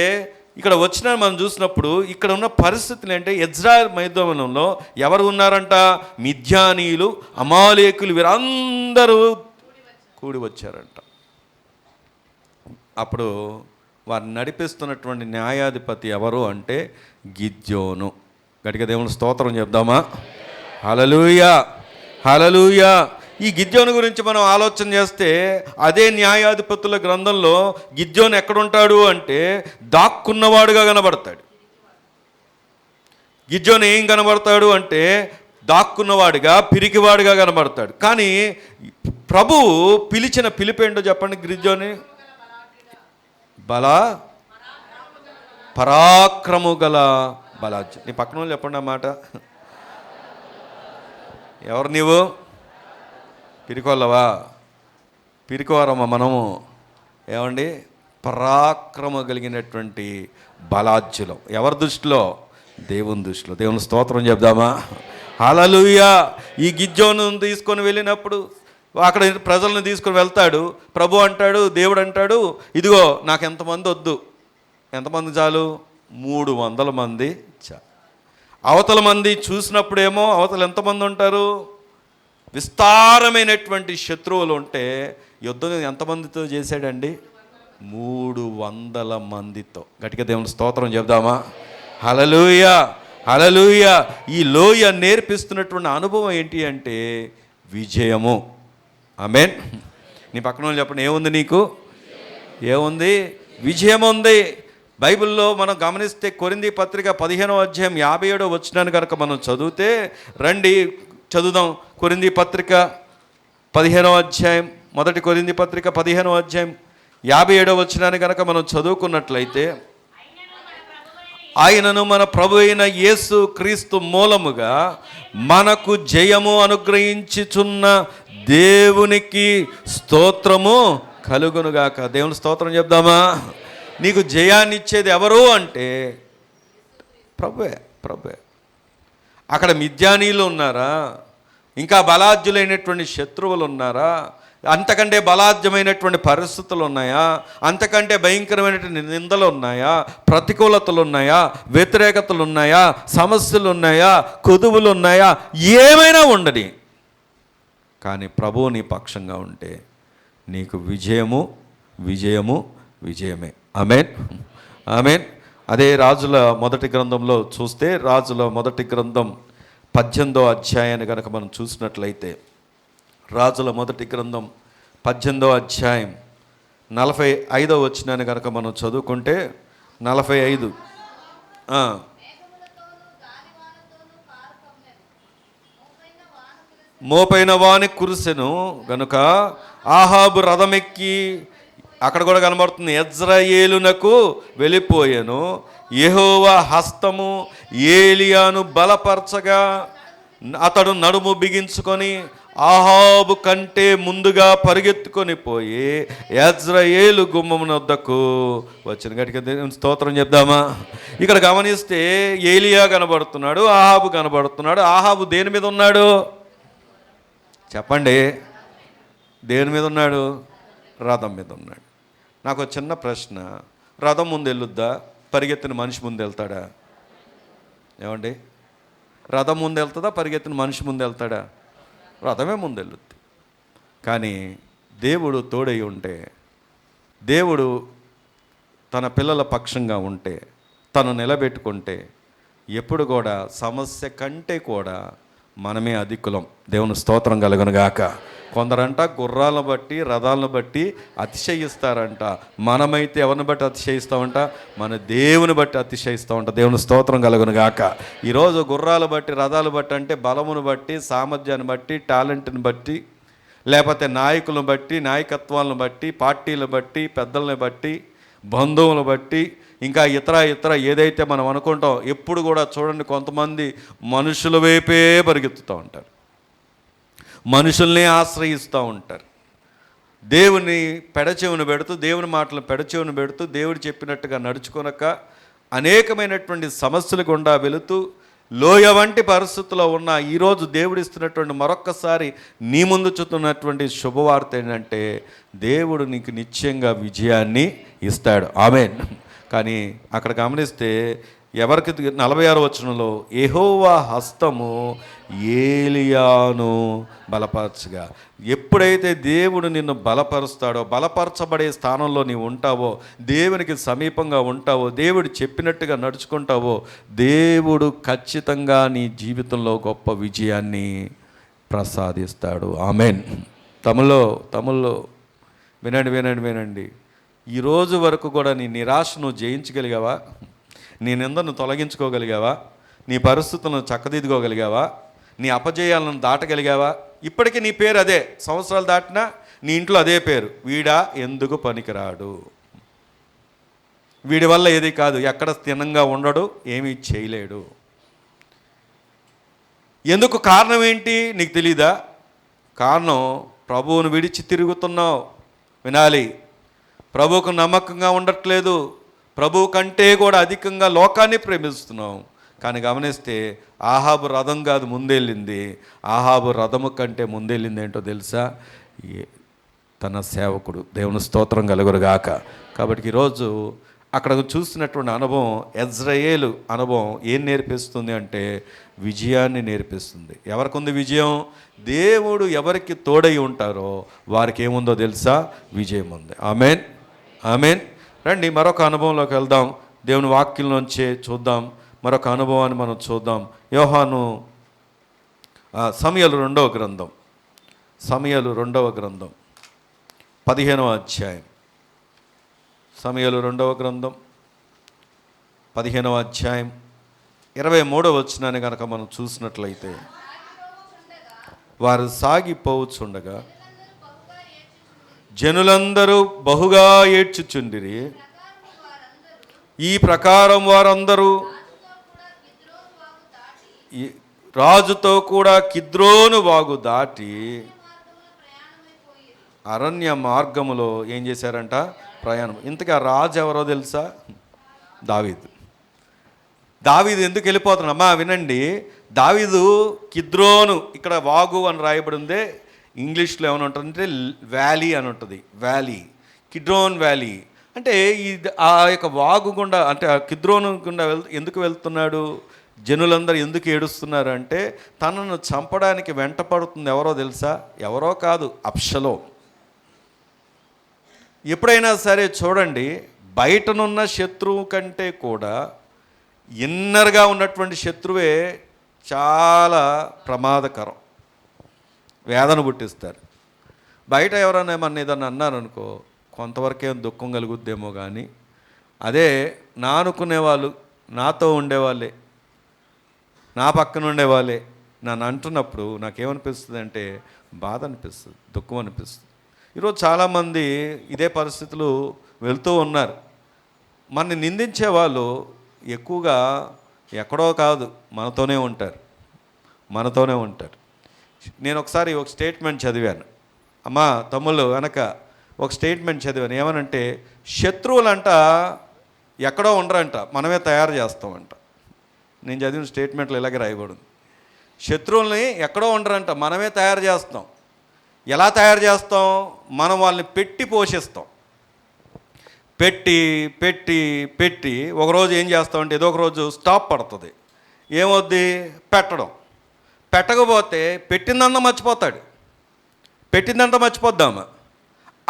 ఇక్కడ వచ్చిన మనం చూసినప్పుడు ఇక్కడ ఉన్న పరిస్థితులు ఏంటంటే యెజ్రెయేలు మైదానంలో ఎవరు ఉన్నారంట? మిద్యానీయులు, అమాలేకులు, వీరందరూ కూడి వచ్చారంట. అప్పుడు వారు నడిపిస్తున్నటువంటి న్యాయాధిపతి ఎవరు అంటే గిద్యోను. గట్టిగా దేవుని స్తోత్రం చెప్దామా? హల్లెలూయా, హల్లెలూయా. ఈ గిద్యోను గురించి మనం ఆలోచన చేస్తే అదే న్యాయాధిపతుల గ్రంథంలో గిద్యోను ఎక్కడుంటాడు అంటే దాక్కున్నవాడుగా కనబడతాడు. గిద్యోను ఏం కనబడతాడు అంటే దాక్కున్నవాడిగా, పిరికివాడిగా కనబడతాడు. కానీ ప్రభువు పిలిచిన పిలిపేంటో చెప్పండి. గిద్యోని పరాక్రము గల బలాజ్యం. నీ పక్కన వాళ్ళు చెప్పండి అన్నమాట. ఎవరు నీవు? పిరికోళ్ళవా? పిరికోరమ్మ మనము. ఏమండి? పరాక్రమ కలిగినటువంటి బలాజ్యులం. ఎవరి దృష్టిలో? దేవుని దృష్టిలో. దేవుని స్తోత్రం చెప్దామా? హల్లెలూయా. ఈ గిద్యోను తీసుకొని వెళ్ళినప్పుడు అక్కడ ప్రజలను తీసుకొని వెళ్తాడు. ప్రభు అంటాడు, దేవుడు అంటాడు, ఇదిగో నాకు ఎంతమంది వద్దు. ఎంతమంది చాలు? 300 మంది చాలు. అవతల మంది చూసినప్పుడేమో అవతల ఎంతమంది ఉంటారు? విస్తారమైనటువంటి శత్రువులు ఉంటే యుద్ధం ఎంతమందితో చేశాడండి? 300 మందితో. గట్టిగా దేవుని స్తోత్రం చెప్దామా? హల్లెలూయా, హల్లెలూయా. ఈ లోయ నేర్పిస్తున్నటువంటి అనుభవం ఏంటి అంటే విజయము. ఆమేన్. నీ పక్కన వాళ్ళు చెప్పండి, ఏముంది నీకు? ఏముంది? విజయం ఉంది. బైబిల్లో మనం గమనిస్తే కొరింథీ పత్రిక 15వ అధ్యాయం 57వ వచనాన్ని కనుక మనం చదివితే, రండి చదువుదాం. కొరింథీ పత్రిక 15వ అధ్యాయం, మొదటి కొరింథీ పత్రిక 15వ అధ్యాయం 57వ వచనాన్ని కనుక మనం చదువుకున్నట్లయితే, ఆయనను మన ప్రభు అయిన యేసు క్రీస్తు మూలముగా మనకు జయము అనుగ్రహించుచున్న దేవునికి స్తోత్రము కలుగునుగాక. దేవుని స్తోత్రం చెప్దామా? నీకు జయాన్ని ఇచ్చేది ఎవరు అంటే ప్రభువే. అక్కడ మిద్యానీయులు ఉన్నారా? ఇంకా బలాఢ్యులైనటువంటి శత్రువులు ఉన్నారా? అంతకంటే బలాఢ్యమైనటువంటి పరిస్థితులు ఉన్నాయా? అంతకంటే భయంకరమైనటువంటి నిందలు ఉన్నాయా? ప్రతికూలతలు ఉన్నాయా? వ్యతిరేకతలు ఉన్నాయా? సమస్యలు ఉన్నాయా? కొదువులు ఉన్నాయా? ఏమైనా ఉండని, కానీ ప్రభువు నీ పక్షంగా ఉంటే నీకు విజయమే. ఆమేన్. అదే రాజుల మొదటి గ్రంథంలో చూస్తే, రాజుల మొదటి గ్రంథం 18వ అధ్యాయాన్ని కనుక మనం చూసినట్లయితే, రాజుల మొదటి గ్రంథం 18వ అధ్యాయం 45వ వచనాన్ని కనుక మనం చదువుకుంటే, 45 మోపైన వాని కురిసెను గనుక ఆహాబు రథమెక్కి, అక్కడ కూడా కనబడుతుంది, యెజ్రెయేలునకు వెళ్ళిపోయాను. యెహోవా హస్తము ఏలియాను బలపరచగా అతడు నడుము బిగించుకొని ఆహాబు కంటే ముందుగా పరిగెత్తుకొని పోయి యెజ్రెయేలు గుమ్మమునొద్దకు వచ్చిన. గట్టిగా స్తోత్రం చెప్దామా? ఇక్కడ గమనిస్తే ఏలియా కనబడుతున్నాడు, ఆహాబు కనబడుతున్నాడు. ఆహాబు దేని మీద ఉన్నాడు చెప్పండి? దేని మీద ఉన్నాడు? రథం మీద ఉన్నాడు. నాకు ఒక చిన్న ప్రశ్న, రథం ముందు వెళ్ళొద్దా? పరిగెత్తిన మనిషి ముందు వెళ్తాడా? ఏమండి? రథం ముందు వెళ్తుందా? పరిగెత్తిన మనిషి ముందు వెళ్తాడా? రథమే ముందు వెళ్ళొద్దు. కానీ దేవుడు తోడై ఉంటే, దేవుడు తన పిల్లల పక్షంగా ఉంటే, తను నిలబెట్టుకుంటే, ఎప్పుడు కూడా సమస్య కంటే కూడా మనమే అధికులం. దేవుని స్తోత్రం కలుగునుగాక. కొందరంట గుర్రాలను బట్టి రథాలను బట్టి అతిశయిస్తారంట. మనమైతే ఎవరిని బట్టి అతిశయిస్తామంట? మన దేవుని బట్టి అతిశయిస్తామంట. దేవుని స్తోత్రం కలుగునుగాక. ఈరోజు గుర్రాలు బట్టి రథాలు బట్టి అంటే బలమును బట్టి, సామర్థ్యాన్ని బట్టి, టాలెంట్ని బట్టి, లేకపోతే నాయకులను బట్టి, నాయకత్వాలను బట్టి, పార్టీలను బట్టి, పెద్దలను బట్టి, బంధువులను బట్టి, ఇంకా ఇతర ఏదైతే మనం అనుకుంటాం. ఎప్పుడు కూడా చూడండి, కొంతమంది మనుషుల వైపే పరిగెత్తుతూ ఉంటారు, మనుషుల్ని ఆశ్రయిస్తూ ఉంటారు. దేవుని పెడచెవును పెడుతూ, దేవుని మాటలను పెడచెవును పెడుతూ, దేవుడు చెప్పినట్టుగా నడుచుకొనక అనేకమైనటువంటి సమస్యలు గుండా వెళుతూ లోయ వంటి పరిస్థితుల్లో ఉన్న ఈరోజు దేవుడు ఇస్తున్నటువంటి మరొక్కసారి నీ ముందు చూస్తున్నటువంటి శుభవార్త ఏంటంటే, దేవుడు నీకు నిశ్చయంగా విజయాన్ని ఇస్తాడు. ఆమేన్. కానీ అక్కడ గమనిస్తే ఎవరికి 46వ వచనంలో యెహోవా హస్తము ఏలియాను బలపరచగా, ఎప్పుడైతే దేవుడు నిన్ను బలపరుస్తాడో, బలపరచబడే స్థానంలో నీవు ఉంటావో, దేవునికి సమీపంగా ఉంటావో, దేవుడు చెప్పినట్టుగా నడుచుకుంటావో, దేవుడు ఖచ్చితంగా నీ జీవితంలో గొప్ప విజయాన్ని ప్రసాదిస్తాడు. ఆమేన్. తమిళ్లో వినండి. ఈరోజు వరకు కూడా నీ నిరాశను జయించగలిగావా? నీ నిందను తొలగించుకోగలిగావా? నీ పరిస్థితులను చక్కదిద్దుకోగలిగావా? నీ అపజయాలను దాటగలిగావా? ఇప్పటికీ నీ పేరు అదే. సంవత్సరాలు దాటినా నీ ఇంట్లో అదే పేరు, వీడా ఎందుకు పనికిరాడు, వీడి వల్ల ఏది కాదు, ఎక్కడ స్థిరంగా ఉండడు, ఏమీ చేయలేడు. ఎందుకు? కారణం ఏంటి నీకు తెలీదా? కారణం, ప్రభువును విడిచి తిరుగుతున్నావు. వినాలి, ప్రభువుకు నమ్మకంగా ఉండట్లేదు, ప్రభువు కంటే కూడా అధికంగా లోకాన్ని ప్రేమిస్తున్నాం. కానీ గమనిస్తే ఆహాబు రథం కాదు ముందెళ్ళింది, ఆహాబు రథము కంటే ముందెళ్ళింది ఏంటో తెలుసా? తన సేవకుడు. దేవుని స్తోత్రం కలుగురుగాక. కాబట్టి ఈరోజు అక్కడ చూసినటువంటి అనుభవం, యెజ్రెయేలు అనుభవం ఏం నేర్పిస్తుంది అంటే విజయాన్ని నేర్పిస్తుంది. ఎవరికి ఉంది విజయం? దేవుడు ఎవరికి తోడై ఉంటారో వారికి ఏముందో తెలుసా? విజయం ఉంది. ఆమేన్. రండి మరొక అనుభవంలోకి వెళ్దాం. దేవుని వాక్యంలోంచే చూద్దాం, మరొక అనుభవాన్ని మనం చూద్దాం. యోహాను సమూయేలు 2వ గ్రంథం, సమూయేలు రెండవ గ్రంథం 15వ అధ్యాయం. సమూయేలు రెండవ గ్రంథం 15వ అధ్యాయం 23వ వచనాన్ని కనుక మనం చూసినట్లయితే, వారు సాగిపోవచ్చుండగా జనులందరూ బహుగా ఏడ్చుచుండిరి. ఈ ప్రకారం వారందరూ రాజుతో కూడా కిద్రోను వాగు దాటి అరణ్య మార్గములో ఏం చేశారంట? ప్రయాణం. ఇంతకీ ఆ రాజు ఎవరో తెలుసా? దావీదు. దావీదు ఎందుకు వెళ్ళిపోతున్నాడు? అమ్మా వినండి, దావీదు కిద్రోను, ఇక్కడ వాగు అని రాయబడి ఉందే, ఇంగ్లీష్లో ఏమైనా ఉంటుందంటే వ్యాలీ అని ఉంటుంది. వ్యాలీ, కిడ్రోన్ వ్యాలీ అంటే ఆ యొక్క వాగు గుండా, అంటే ఆ కిద్రోను గుండా ఎందుకు వెళ్తున్నాడు? జనులందరూ ఎందుకు ఏడుస్తున్నారు అంటే, తనను చంపడానికి వెంట పడుతుంది ఎవరో తెలుసా? ఎవరో కాదు, అబ్షలోం. ఎప్పుడైనా సరే చూడండి, బయటనున్న శత్రువు కంటే కూడా ఇన్నర్గా ఉన్నటువంటి శత్రువే చాలా ప్రమాదకరం, వేదన పుట్టిస్తారు. బయట ఎవరైనా ఏదన్నా అన్నారనుకో, కొంతవరకే దుఃఖం కలుగుద్దేమో, కానీ అదే నా అనుకునే వాళ్ళు, నాతో ఉండేవాళ్ళే, నా పక్కన ఉండేవాళ్ళే నన్ను అంటున్నప్పుడు నాకేమనిపిస్తుంది అంటే బాధ అనిపిస్తుంది, దుఃఖం అనిపిస్తుంది. ఈరోజు చాలామంది ఇదే పరిస్థితులు వెళ్తూ ఉన్నారు. మనని నిందించే వాళ్ళు ఎక్కువగా ఎక్కడో కాదు, మనతోనే ఉంటారు. నేను ఒకసారి ఒక స్టేట్మెంట్ చదివాను. అమ్మా తమ్ముళ్ళు వెనక ఒక స్టేట్మెంట్ చదివాను. ఏమనంటే, శత్రువులంట ఎక్కడో ఉండరంట, మనమే తయారు చేస్తామంట. నేను చదివిన స్టేట్మెంట్లో ఇలాగే రాయబడింది. శత్రువుల్ని ఎక్కడో ఉండరంట, మనమే తయారు చేస్తాం. ఎలా తయారు చేస్తాం? మనం వాళ్ళని పెట్టి పోషిస్తాం. పెట్టి పెట్టి పెట్టి ఒకరోజు ఏం చేస్తామంటే, ఏదో ఒక రోజు స్టాప్ పడుతుంది. ఏమవుద్ది? పెట్టకపోతే పెట్టిందంతా మర్చిపోతాడు. పెట్టిందంతా మర్చిపోద్దామా?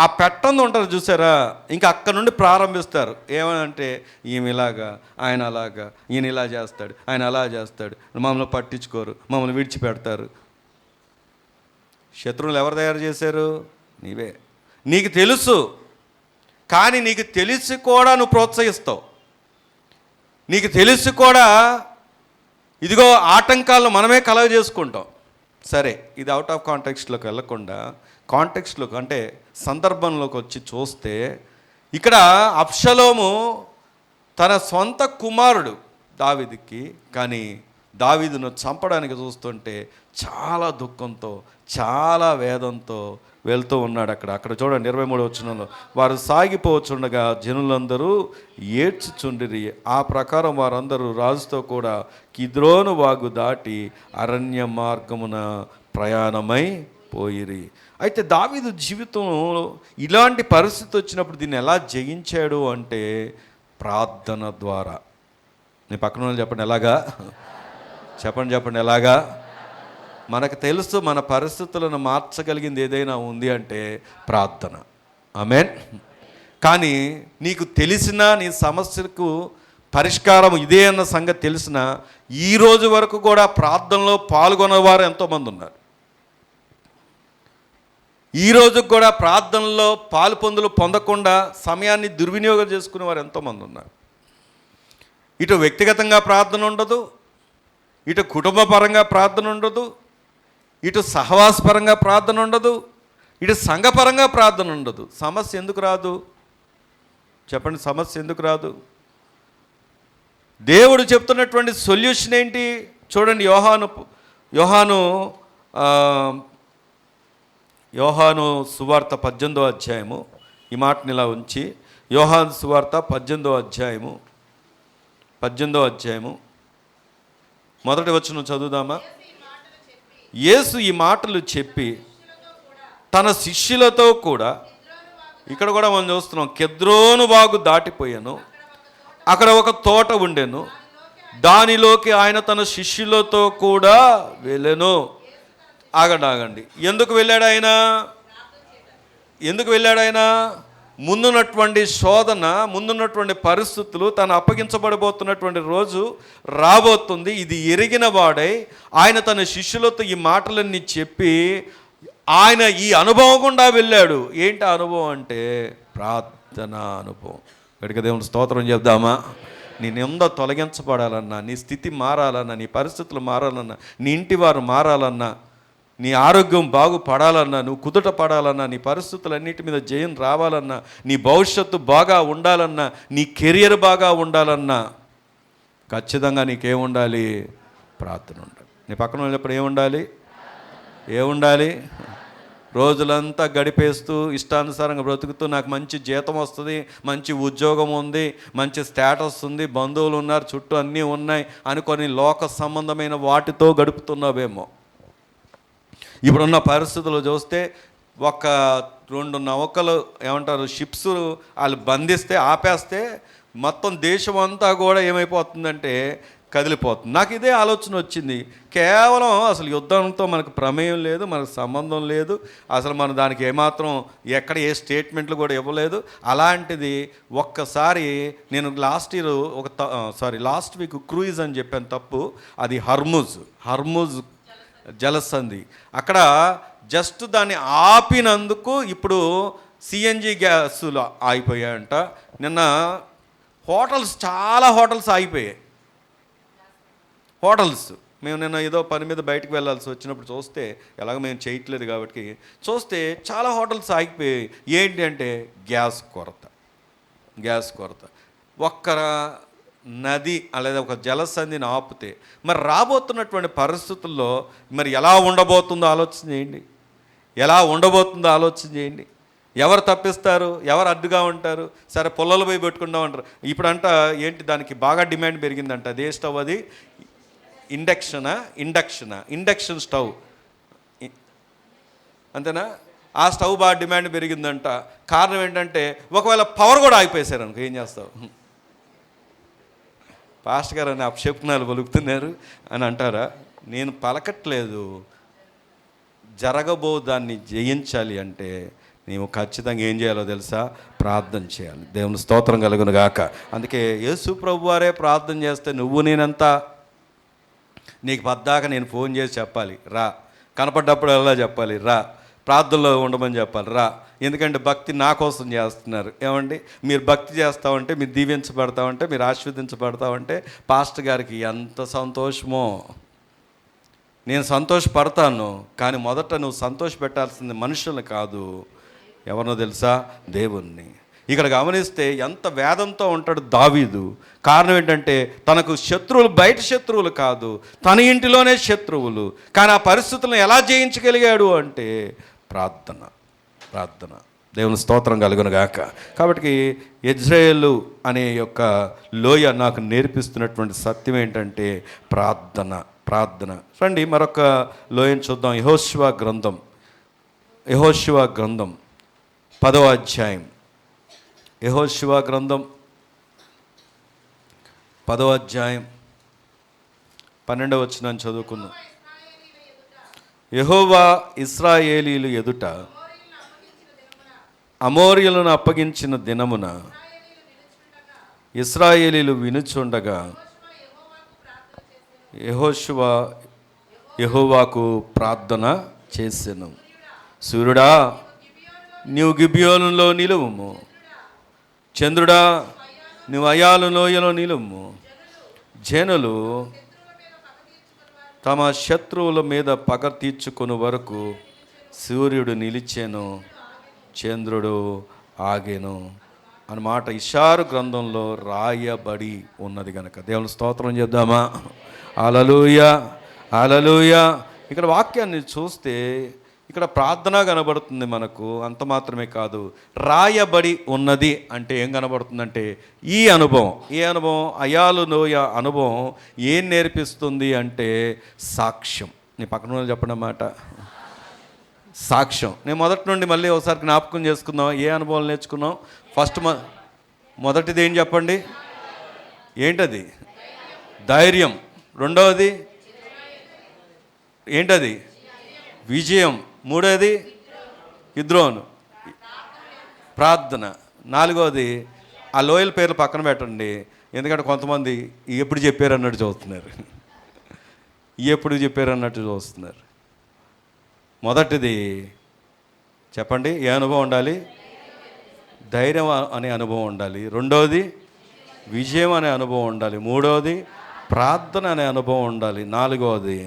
ఆ పెట్టంది ఉంటారు చూసారా, ఇంకా అక్కడ నుండి ప్రారంభిస్తారు. ఏమనంటే, ఈమె ఇలాగా, ఆయన అలాగా, ఈయన ఇలా చేస్తాడు, ఆయన అలా చేస్తాడు, మమ్మల్ని పట్టించుకోరు, మమ్మల్ని విడిచిపెడతారు. శత్రువులు ఎవరు తయారు చేశారు? నీవే. నీకు తెలుసు, కానీ నీకు తెలిసి కూడా నువ్వు ప్రోత్సహిస్తావు. నీకు తెలిసి కూడా ఇదిగో ఆటంకాలను మనమే కలగ చేసుకుంటాం. సరే, ఇది అవుట్ ఆఫ్ కాంటెక్స్ట్లోకి వెళ్ళకుండా కాంటెక్స్ట్లోకి, అంటే సందర్భంలోకి వచ్చి చూస్తే, ఇక్కడ అబ్షలోము తన సొంత కుమారుడు దావీదుకి, కానీ దావీదును చంపడానికి చూస్తుంటే చాలా దుఃఖంతో, చాలా వేదంతో వెళ్తూ ఉన్నాడు. అక్కడ చూడండి 23వ వచనంలో, వారు సాగిపోవచ్చుండగా జనులందరూ ఏడ్చుచుండిరి. ఆ ప్రకారం వారందరూ రాజుతో కూడా కిద్రోను వాగు దాటి అరణ్య మార్గమున ప్రయాణమై పోయిరి. అయితే దావీదు జీవితంలో ఇలాంటి పరిస్థితి వచ్చినప్పుడు దీన్ని ఎలా జయించాడు అంటే, ప్రార్థన ద్వారా. నీ పక్కన వాళ్ళు చెప్పండి, ఎలాగా? చెప్పండి ఎలాగా? మనకు తెలుసు మన పరిస్థితులను మార్చగలిగింది ఏదైనా ఉంది అంటే ప్రార్థన. ఆమేన్. కానీ నీకు తెలిసినా, నీ సమస్యకు పరిష్కారం ఇదే అన్న సంగతి తెలిసినా, ఈరోజు వరకు కూడా ప్రార్థనలో పాల్గొనేవారు ఎంతోమంది ఉన్నారు. ఈరోజు కూడా ప్రార్థనలో పాలు పొందకుండా సమయాన్ని దుర్వినియోగం చేసుకునేవారు ఎంతోమంది ఉన్నారు. ఇటు వ్యక్తిగతంగా ప్రార్థన ఉండదు, ఇటు కుటుంబపరంగా ప్రార్థన ఉండదు, ఇటు సహవాసపరంగా ప్రార్థన ఉండదు, ఇటు సంఘపరంగా ప్రార్థన ఉండదు. సమస్య ఎందుకు రాదు? చెప్పండి, సమస్య ఎందుకు రాదు? దేవుడు చెప్తున్నటువంటి సొల్యూషన్ ఏంటి? చూడండి, యోహాను సువార్త 18వ అధ్యాయము. ఈ మాటని ఇలా ఉంచి, యోహాను సువార్త 18వ అధ్యాయము మొదటి వచనం చదువుదామా? యేసు ఈ మాటలు చెప్పి తన శిష్యులతో కూడా, ఇక్కడ కూడా మనం చూస్తున్నాం, కెద్రోను వాగు దాటిపోయాను, అక్కడ ఒక తోట ఉండెను, దానిలోకి ఆయన తన శిష్యులతో కూడా వెళ్ళెను. ఆగండి. ఎందుకు వెళ్ళాడు ఆయన? ముందున్నటువంటి శోధన, ముందున్నటువంటి పరిస్థితులు, తను అప్పగించబడబోతున్నటువంటి రోజు రాబోతుంది. ఇది ఎరిగిన వాడై ఆయన తన శిష్యులతో ఈ మాటలన్నీ చెప్పి ఆయన ఈ అనుభవం గుండా వెళ్ళాడు. ఏంటి ఆ అనుభవం అంటే ప్రార్థన అనుభవం. గడిక దేవుని స్తోత్రం చెప్దామా? నీ నింద తొలగించబడాలన్నా, నీ స్థితి మారాలన్నా, నీ పరిస్థితులు మారాలన్నా, నీ ఇంటి వారు మారాలన్నా, నీ ఆరోగ్యం బాగుపడాలన్నా, నువ్వు కుదుట పడాలన్నా, నీ పరిస్థితులన్నిటి మీద జయం రావాలన్నా, నీ భవిష్యత్తు బాగా ఉండాలన్నా, నీ కెరియర్ బాగా ఉండాలన్నా ఖచ్చితంగా నీకేముండాలి? ప్రార్థన ఉండాలి. నీ పక్కన ఉన్నప్పుడు ఏముండాలి? రోజులంతా గడిపేస్తూ ఇష్టానుసారంగా బ్రతుకుతూ నాకు మంచి జీతం వస్తుంది, మంచి ఉద్యోగం ఉంది, మంచి స్టేటస్ ఉంది, బంధువులు ఉన్నారు, చుట్టూ అన్నీ ఉన్నాయి అనుకొని లోక సంబంధమైన వాటితో గడుపుతున్నావేమో. ఇప్పుడున్న పరిస్థితులు చూస్తే ఒక 2 నౌకలు ఏమంటారు షిప్స్ వాళ్ళు బంధిస్తే ఆపేస్తే మొత్తం దేశం అంతా కూడా ఏమైపోతుందంటే కదిలిపోతుంది. నాకు ఇదే ఆలోచన వచ్చింది. కేవలం అసలు యుద్ధంతో మనకు ప్రమేయం లేదు, మనకు సంబంధం లేదు, అసలు మనం దానికి ఏమాత్రం ఎక్కడ ఏ స్టేట్మెంట్లు కూడా ఇవ్వలేదు. అలాంటిది ఒక్కసారి నేను లాస్ట్ వీక్ క్రూయిజ్ అని చెప్పాను, తప్పు. అది హర్ముజ్ జలసంధి. అక్కడ జస్ట్ దాన్ని ఆపినందుకు ఇప్పుడు సిఎన్జి గ్యాసులు ఆగిపోయాయంట. నిన్న చాలా హోటల్స్ ఆగిపోయాయి. మేము నిన్న ఏదో పని మీద బయటకు వెళ్ళాల్సి వచ్చినప్పుడు చూస్తే, ఎలాగో మేము చేయట్లేదు కాబట్టి చూస్తే చాలా హోటల్స్ ఆగిపోయాయి. ఏంటి అంటే గ్యాస్ కొరత. ఒక్క నది లేదా ఒక జలసంధిని ఆపితే మరి రాబోతున్నటువంటి పరిస్థితుల్లో మరి ఎలా ఉండబోతుందో ఆలోచన చేయండి. ఎవరు తప్పిస్తారు? ఎవరు అడ్డుగా ఉంటారు? సరే పొలాలు పోయి పెట్టుకుందాం అంటారు. ఇప్పుడంట ఏంటి దానికి బాగా డిమాండ్ పెరిగిందంట. అదే స్టవ్, అది ఇండక్షన్ స్టవ్, అంతేనా? ఆ స్టవ్ బాగా డిమాండ్ పెరిగిందంట. కారణం ఏంటంటే ఒకవేళ పవర్ కూడా ఆగిపోయేశారు అనుకో, ఏం చేస్తావు? పాస్టర్ గారు అని అపశకునాలు పలుకుతున్నారు అని అంటారా? నేను పలకట్లేదు. దాన్ని జయించాలి అంటే నీవు ఖచ్చితంగా ఏం చేయాలో తెలుసా? ప్రార్థన చేయాలి. దేవుని స్తోత్రం కలుగును గాక. అందుకే యేసు ప్రభు వారే ప్రార్థన చేస్తే నేనంతా నీకు పద్దాక నేను ఫోన్ చేసి చెప్పాలి, రా. కనపడ్డప్పుడు ఎలా చెప్పాలి, రా. ప్రార్థనలో ఉండమని చెప్పాలి, రా. ఎందుకంటే భక్తి నా కోసం చేస్తున్నారు. ఏమండి, మీరు భక్తి చేస్తామంటే, మీరు దీవించబడతామంటే, మీరు ఆశీర్వదించబడతామంటే పాస్టర్ గారికి ఎంత సంతోషమో. నేను సంతోషపడతాను, కానీ మొదట నువ్వు సంతోషపెట్టాల్సింది మనుషులను కాదు. ఎవరినో తెలుసా? దేవుణ్ణి. ఇక్కడ గమనిస్తే ఎంత వేదంతో ఉంటాడు దావీదు. కారణం ఏంటంటే తనకు శత్రువులు బయట శత్రువులు కాదు, తన ఇంటిలోనే శత్రువులు. కానీ ఆ పరిస్థితులను ఎలా జయించగలిగాడు అంటే ప్రార్థన. దేవుని స్తోత్రం కలుగును గాక. కాబట్టి ఇజ్రాయేలు అనే యొక్క లోయ నాకు నేర్పిస్తున్నటువంటి సత్యం ఏంటంటే ప్రార్థన. రండి మరొక లోయను చూద్దాం. యెహోషువ గ్రంథం 10వ అధ్యాయం. యెహోషువ గ్రంథం 10వ అధ్యాయం 12వ వచనం చదువుకుందాం. యెహోవా ఇశ్రాయేలీయుల ఎదుట అమోరీయులను అప్పగించిన దినమున ఇశ్రాయేలీయులు వినుచుండగా యెహోషువ యెహోవాకు ప్రార్థన చేసెను. సూర్యుడా, నీవు గిబియోనులో నిలువుము. చంద్రుడా, నువ్వు అయాలు లోయలో నిలువుము. జనులు తమ శత్రువుల మీద పగ తీర్చుకుని వరకు సూర్యుడు నిలిచెను, చంద్రుడు ఆగెను అన్నమాట ఇషారు గ్రంథంలో రాయబడి ఉన్నది కనుక దేవుని స్తోత్రం చేద్దామా? హల్లెలూయా. ఇక్కడ వాక్యాన్ని చూస్తే ఇక్కడ ప్రార్థన కనబడుతుంది మనకు. అంత మాత్రమే కాదు, రాయబడి ఉన్నది అంటే ఏం కనబడుతుందంటే ఈ అనుభవం అయాలు లోయ అనుభవం ఏం నేర్పిస్తుంది అంటే సాక్ష్యం. నీ పక్కన చెప్పండి అన్నమాట, సాక్ష్యం. నేను మొదటి నుండి మళ్ళీ ఒకసారి జ్ఞాపకం చేసుకుందాం. ఏ అనుభవాలు నేర్చుకున్నాం? ఫస్ట్ మొదటిది ఏం చెప్పండి? ఏంటది? ధైర్యం. రెండవది ఏంటది? విజయం. మూడవది కిద్రోను, ప్రార్థన. నాలుగవది ఆ లోయల పేర్లు పక్కన పెట్టండి, ఎందుకంటే కొంతమంది ఎప్పుడు చెప్పారు అన్నట్టు చూస్తున్నారు. మొదటిది చెప్పండి, ఏ అనుభవం ఉండాలి? ధైర్యం అనే అనుభవం ఉండాలి. రెండవది విజయం అనే అనుభవం ఉండాలి. మూడవది ప్రార్థన అనే అనుభవం ఉండాలి. నాలుగవది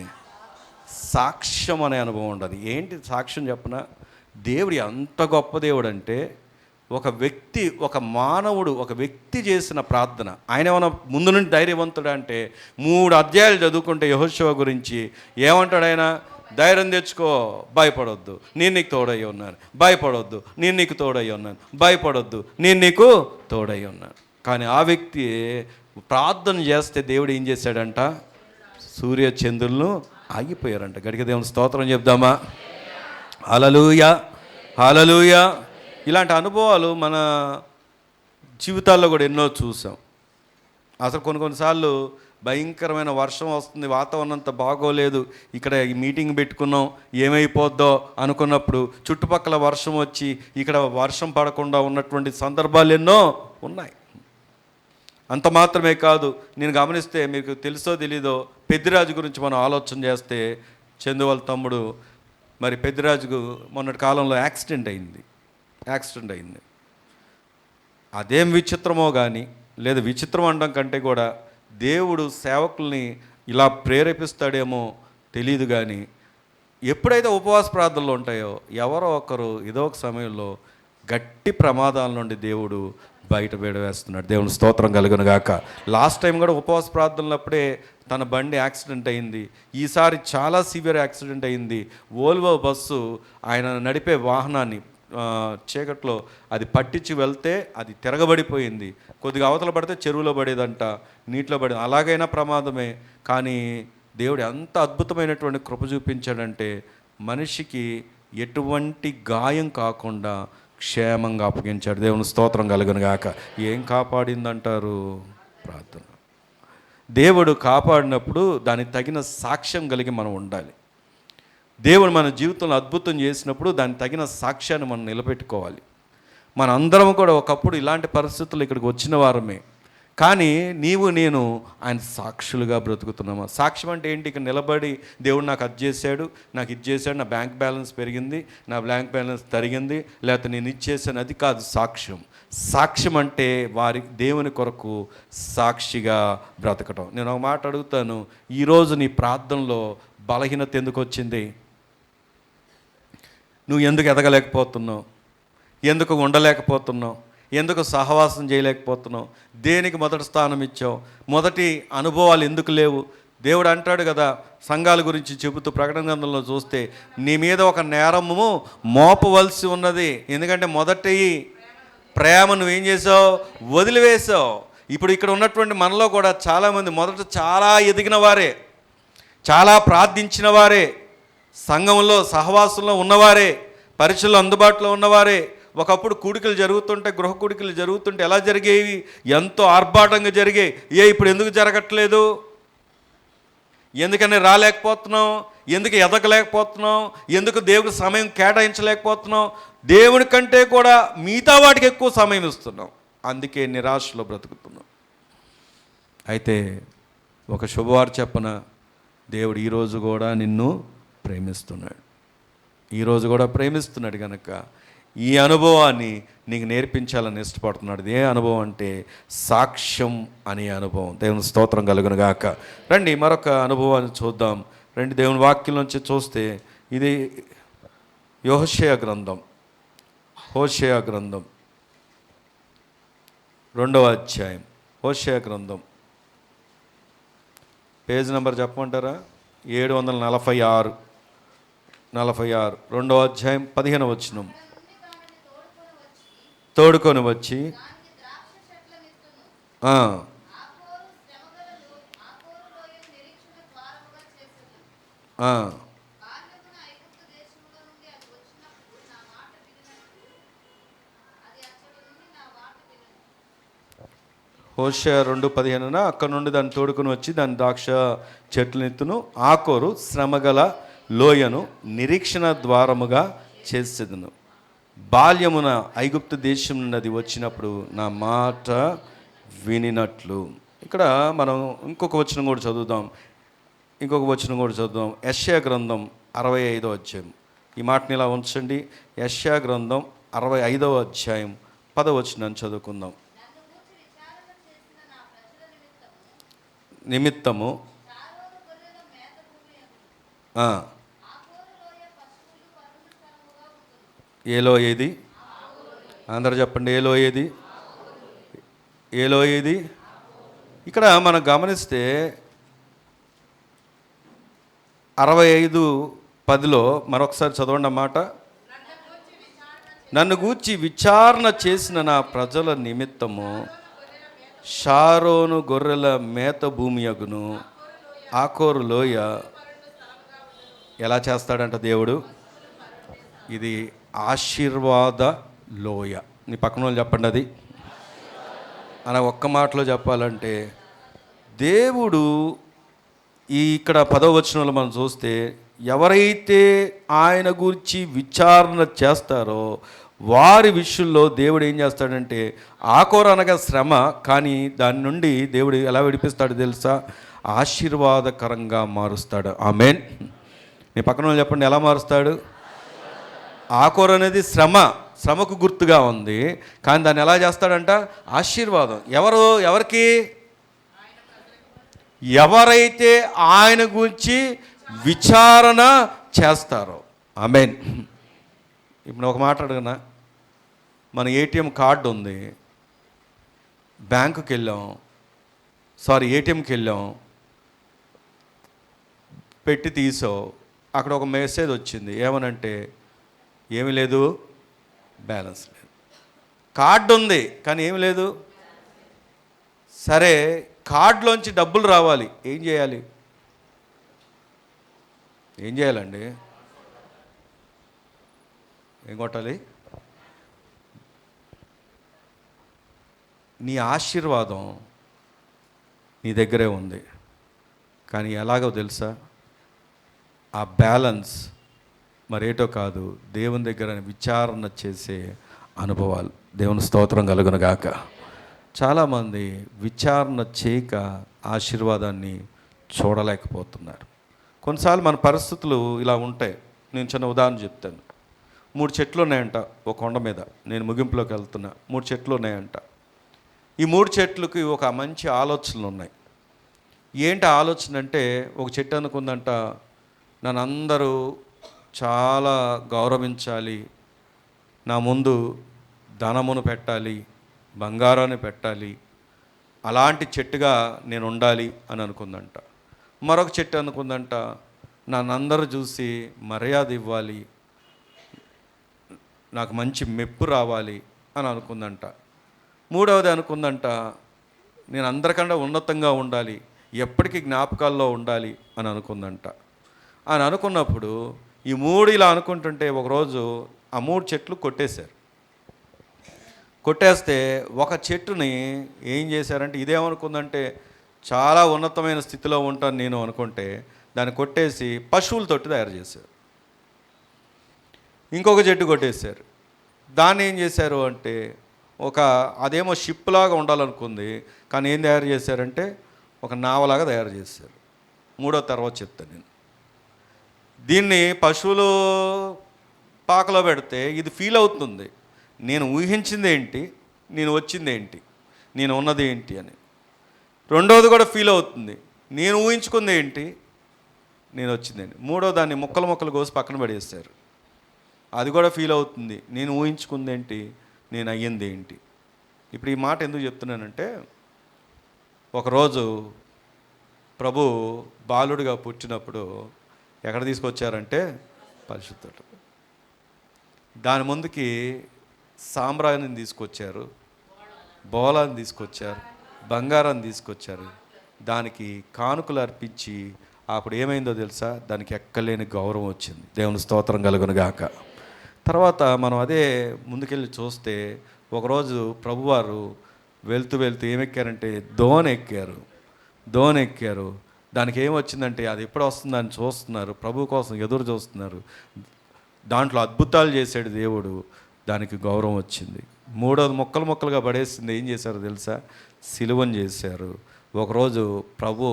సాక్ష్యం అనే అనుభవం ఉండాలి. ఏంటి సాక్ష్యం చెప్పనా? దేవుడు ఎంత గొప్ప దేవుడు అంటే, ఒక వ్యక్తి, ఒక మానవుడు, ఒక వ్యక్తి చేసిన ప్రార్థన, ఆయన ఏమైనా ముందు నుండి ధైర్యవంతుడు అంటే 3 అధ్యాయాలు చదువుకుంటే యెహోషువ గురించి ఏమంటాడు ఆయన? ధైర్యం తెచ్చుకో, భయపడొద్దు, నేను నీకు తోడై ఉన్నాను. భయపడొద్దు, నేను నీకు తోడై ఉన్నాను. భయపడొద్దు, నేను నీకు తోడై ఉన్నాను. కానీ ఆ వ్యక్తి ప్రార్థన చేస్తే దేవుడు ఏం చేశాడంట? సూర్య చంద్రులను ఆగిపోయారంట. గడిక దేవుని స్తోత్రం చెప్దామా? హల్లెలూయా, హల్లెలూయా. ఇలాంటి అనుభవాలు మన జీవితాల్లో కూడా ఎన్నో చూసాం. అసలు కొన్నిసార్లు భయంకరమైన వర్షం వస్తుంది, వాతావరణం అంతా బాగోలేదు, ఇక్కడ ఈ మీటింగ్ పెట్టుకున్నాం, ఏమైపోద్దో అనుకున్నప్పుడు చుట్టుపక్కల వర్షం వచ్చి ఇక్కడ వర్షం పడకుండా ఉన్నటువంటి సందర్భాలు ఎన్నో ఉన్నాయి. అంత మాత్రమే కాదు, నేను గమనిస్తే మీకు తెలుసో తెలీదో, పెద్దిరాజు గురించి మనం ఆలోచన చేస్తే, చందు వాళ్ళ తమ్ముడు మరి పెద్దిరాజుకు మొన్నటి కాలంలో యాక్సిడెంట్ అయింది. అదేం విచిత్రమో కానీ, లేదా విచిత్రం అనడం కంటే కూడా దేవుడు సేవకుల్ని ఇలా ప్రేరేపిస్తాడేమో తెలియదు. కానీ ఎప్పుడైతే ఉపవాస ప్రార్థనలు ఉంటాయో ఎవరో ఒకరు ఏదో ఒక సమయంలో గట్టి ప్రమాదాల నుండి దేవుడు బయట వేస్తున్నాడు. దేవుని స్తోత్రం కలుగును గాక. లాస్ట్ టైం కూడా ఉపవాస ప్రార్థనలప్పుడే తన బండి యాక్సిడెంట్ అయింది. ఈసారి చాలా సివియర్ యాక్సిడెంట్ అయింది. వోల్వో బస్సు ఆయన నడిపే వాహనాన్ని చీకట్లో అది పట్టించి వెళ్తే అది తిరగబడిపోయింది. కొద్దిగా అవతల పడితే చెరువులో పడేదంట, నీటిలో పడేది. అలాగైనా ప్రమాదమే. కానీ దేవుడు ఎంత అద్భుతమైనటువంటి కృప చూపించాడంటే, మనిషికి ఎటువంటి గాయం కాకుండా క్షేమంగా అప్పగించాడు. దేవుని స్తోత్రం కలుగును గాక. ఏం కాపాడిందంటారు? ప్రార్థన. దేవుడు కాపాడినప్పుడు దానికి తగిన సాక్ష్యం కలిగి మనం ఉండాలి. దేవుడు మన జీవితంలో అద్భుతం చేసినప్పుడు దానికి తగిన సాక్ష్యాన్ని మనం నిలబెట్టుకోవాలి. మన అందరం కూడా ఒకప్పుడు ఇలాంటి పరిస్థితులు ఇక్కడికి వచ్చిన వారమే. కానీ నీవు నేను ఆయన సాక్షులుగా బ్రతుకుతున్నామా? సాక్ష్యం అంటే ఏంటి? ఇక్కడ నిలబడి దేవుడు నాకు అది చేశాడు, నాకు ఇది చేశాడు, నా బ్యాంక్ బ్యాలెన్స్ పెరిగింది, నా బ్యాంక్ బ్యాలెన్స్ తరిగింది, లేకపోతే నేను ఇచ్చేసాను, అది కాదు సాక్ష్యం. సాక్ష్యం అంటే వారి దేవుని కొరకు సాక్షిగా బ్రతకటం. నేను ఒక మాట అడుగుతాను, ఈరోజు నీ ప్రార్థనలో బలహీనత ఎందుకు వచ్చింది? నువ్వు ఎందుకు ఎదగలేకపోతున్నావు? ఎందుకు ఉండలేకపోతున్నావు? ఎందుకు సహవాసం చేయలేకపోతున్నావు? దేనికి మొదటి స్థానం ఇచ్చావు? మొదటి అనుభవాలు ఎందుకు లేవు? దేవుడు అంటాడు కదా, సంఘాల గురించి చెబుతూ ప్రకటన గ్రంథంలో చూస్తే, నీ మీద ఒక నేరము మోపవలసి ఉన్నది. ఎందుకంటే మొదటి ప్రేమ నువ్వేం చేసావు? వదిలివేసావు. ఇప్పుడు ఇక్కడ ఉన్నటువంటి మనలో కూడా చాలామంది మొదట చాలా ఎదిగిన వారే, చాలా ప్రార్థించిన వారే, సంఘంలో సహవాసంలో ఉన్నవారే, పరీక్షల్లో అందుబాటులో ఉన్నవారే. ఒకప్పుడు కూడికలు జరుగుతుంటే, గృహ కూడికలు జరుగుతుంటే ఎలా జరిగేవి? ఎంతో ఆర్భాటంగా జరిగాయి. ఇప్పుడు ఎందుకు జరగట్లేదు? ఎందుకని రాలేకపోతున్నాం? ఎందుకు ఎదగలేకపోతున్నాం? ఎందుకు దేవుడికి సమయం కేటాయించలేకపోతున్నాం? దేవుడి కంటే కూడా మిగతా వాటికి ఎక్కువ సమయం ఇస్తున్నాం. అందుకే నిరాశలో బ్రతుకుతున్నాం. అయితే ఒక శుభవార్త చెప్పన, దేవుడు ఈరోజు కూడా నిన్ను ప్రేమిస్తున్నాడు. ఈరోజు కూడా ప్రేమిస్తున్నాడు కనుక ఈ అనుభవాన్ని నీకు నేర్పించాలని ఇష్టపడుతున్నాడు. ఏ అనుభవం అంటే సాక్ష్యం అనే అనుభవం. దేవుని స్తోత్రం కలుగును గాక. రండి మరొక అనుభవాన్ని చూద్దాం. రండి దేవుని వాక్యం నుంచి చూస్తే, ఇది హోషేయ గ్రంథం 2వ అధ్యాయం. హోషేయ గ్రంథం పేజ్ నెంబర్ చెప్పమంటారా? 746 2వ అధ్యాయం 15వ వచనం. తోడుకొని వచ్చి హోషేయ 2:15 అక్కడ నుండి దాన్ని తోడుకొని వచ్చి దాని ద్రాక్ష చెట్లనెత్తును, ఆకోరు శ్రమగల లోయను నిరీక్షణ ద్వారముగా చేసేదను. బాల్యమున ఐగుప్తు దేశం నుండి అది వచ్చినప్పుడు నా మాట వినినట్లు. ఇక్కడ మనం ఇంకొక వచనం కూడా చదువుదాం. యెషయా గ్రంథం 65వ అధ్యాయం. ఈ మాటని ఇలా ఉంచండి. యెషయా గ్రంథం 65వ అధ్యాయం 10వ వచనం చదువుకుందాం. నిమిత్తము ఏలో ఏది? అందరూ చెప్పండి, ఏలో ఏది? ఏలో ఏది? ఇక్కడ మనం గమనిస్తే 65:10 మరొకసారి చదవండి అన్నమాట. నన్ను గూర్చి విచారణ చేసిన నా ప్రజల నిమిత్తము షారోను గొర్రెల మేత భూమి యగును, ఆకోరు లోయ. ఎలా చేస్తాడంట దేవుడు? ఇది ఆశీర్వాద లోయ. నీ పక్కన వాళ్ళు చెప్పండి అది. అలా ఒక్క మాటలో చెప్పాలంటే దేవుడు ఇక్కడ 10వ వచనంలో మనం చూస్తే ఎవరైతే ఆయన గురించి విచారణ చేస్తారో వారి విషయంలో దేవుడు ఏం చేస్తాడంటే, ఆకోరు అనగా శ్రమ, కానీ దాని నుండి దేవుడు ఎలా విడిపిస్తాడు తెలుసా? ఆశీర్వాదకరంగా మారుస్తాడు. ఆమేన్. నీ పక్కన వాళ్ళు చెప్పండి, ఎలా మారుస్తాడు? ఆకోరు అనేది శ్రమకు గుర్తుగా ఉంది, కానీ దాన్ని ఎలా చేస్తాడంట? ఆశీర్వాదం. ఎవరికి? ఎవరైతే ఆయన గురించి విచారణ చేస్తారో. ఆమేన్. ఇప్పుడు ఒక మాట అడగనా? మన ఏటీఎం కార్డు ఉంది, బ్యాంకుకి వెళ్ళాం, ఏటీఎంకి వెళ్ళాం, పెట్టి తీసావు, అక్కడ ఒక మెసేజ్ వచ్చింది. ఏమనంటే ఏమీ లేదు, బ్యాలెన్స్ లేదు. కార్డు ఉంది కానీ ఏమి లేదు. సరే, కార్డులోంచి డబ్బులు రావాలి, ఏం చేయాలి? ఏం చేయాలండి? ఏం కొట్టాలి? నీ ఆశీర్వాదం నీ దగ్గరే ఉంది, కానీ ఎలాగో తెలుసా? ఆ బ్యాలెన్స్ మరేటో కాదు, దేవుని దగ్గర విచారణ చేసే అనుభవాలు. దేవుని స్తోత్రం కలుగును గాక. చాలామంది విచారణ చేయక ఆశీర్వాదాన్ని చూడలేకపోతున్నారు. కొన్నిసార్లు మన పరిస్థితులు ఇలా ఉంటాయి. నేను చిన్న ఉదాహరణ చెప్తాను. 3 చెట్లు ఉన్నాయంట ఒక కొండ మీద. నేను ముగింపులోకి వెళ్తున్నా. 3 చెట్లు ఉన్నాయంట. ఈ 3 చెట్లకి ఒక మంచి ఆలోచనలు ఉన్నాయి. ఏంటి ఆలోచన అంటే, ఒక చెట్టు అనుకుందంట, నన్ను అందరూ చాలా గౌరవించాలి, నా ముందు ధనమును పెట్టాలి, బంగారాన్ని పెట్టాలి, అలాంటి చెట్టుగా నేను ఉండాలి అని అనుకుందంట. మరొక చెట్టు అనుకుందంట, నన్ను అందరూ చూసి మర్యాద ఇవ్వాలి, నాకు మంచి మెప్పు రావాలి అని అనుకుందంట. మూడవది అనుకుందంట, నేను అందరికన్నా ఉన్నతంగా ఉండాలి, ఎప్పటికీ జ్ఞాపకాల్లో ఉండాలి అని అనుకుందంట. అని అనుకున్నప్పుడు ఈ 3 ఇలా అనుకుంటుంటే ఒకరోజు ఆ 3 చెట్లు కొట్టేశారు. కొట్టేస్తే ఒక చెట్టుని ఏం చేశారంటే, ఇదేమనుకుందంటే చాలా ఉన్నతమైన స్థితిలో ఉంటాను నేను అనుకుంటే, దాన్ని కొట్టేసి పశువుల తొట్టి తయారు చేశారు. ఇంకొక చెట్టు కొట్టేశారు. దాన్ని ఏం చేశారు అంటే, అదేమో షిప్ లాగా ఉండాలనుకుంది, కానీ ఏం తయారు చేశారంటే ఒక నావలాగా తయారు చేశారు. మూడో తర్వాత చెప్తాను నేను. దీన్ని పశువులు పాకలో పెడితే ఇది ఫీల్ అవుతుంది, నేను ఊహించింది ఏంటి, నేను వచ్చింది ఏంటి, నేను ఉన్నది ఏంటి అని. రెండోది కూడా ఫీల్ అవుతుంది, నేను ఊహించుకుంది ఏంటి, నేను వచ్చింది ఏంటి. మూడో దాన్ని ముక్కలు కోసి పక్కన పడేస్తారు. అది కూడా ఫీల్ అవుతుంది, నేను ఊహించుకుంది ఏంటి, నేను అయ్యింది ఏంటి. ఇప్పుడు ఈ మాట ఎందుకు చెప్తున్నానంటే, ఒకరోజు ప్రభు బాలుడిగా పుట్టినప్పుడు ఎక్కడ తీసుకొచ్చారంటే పరిశుద్ధుడు. దాని ముందుకి సాంబ్రాణిని తీసుకొచ్చారు, బోలాన్ని తీసుకొచ్చారు, బంగారాన్ని తీసుకొచ్చారు. దానికి కానుకలు అర్పించి అప్పుడు ఏమైందో తెలుసా? దానికి ఎక్కలేని గౌరవం వచ్చింది. దేవుని స్తోత్రం కలుగును గాక. తర్వాత మనం అదే ముందుకెళ్ళి చూస్తే, ఒకరోజు ప్రభువారు వెళ్తూ ఏమెక్కారంటే దోణి ఎక్కారు. దానికి ఏమొచ్చిందంటే, అది ఎప్పుడు వస్తుందని చూస్తున్నారు, ప్రభు కోసం ఎదురు చూస్తున్నారు. దాంట్లో అద్భుతాలు చేశాడు దేవుడు, దానికి గౌరవం వచ్చింది. మూడోది ముక్కలుగా పడేసింది. ఏం చేశారో తెలుసా? సిలువను చేశారు. ఒకరోజు ప్రభు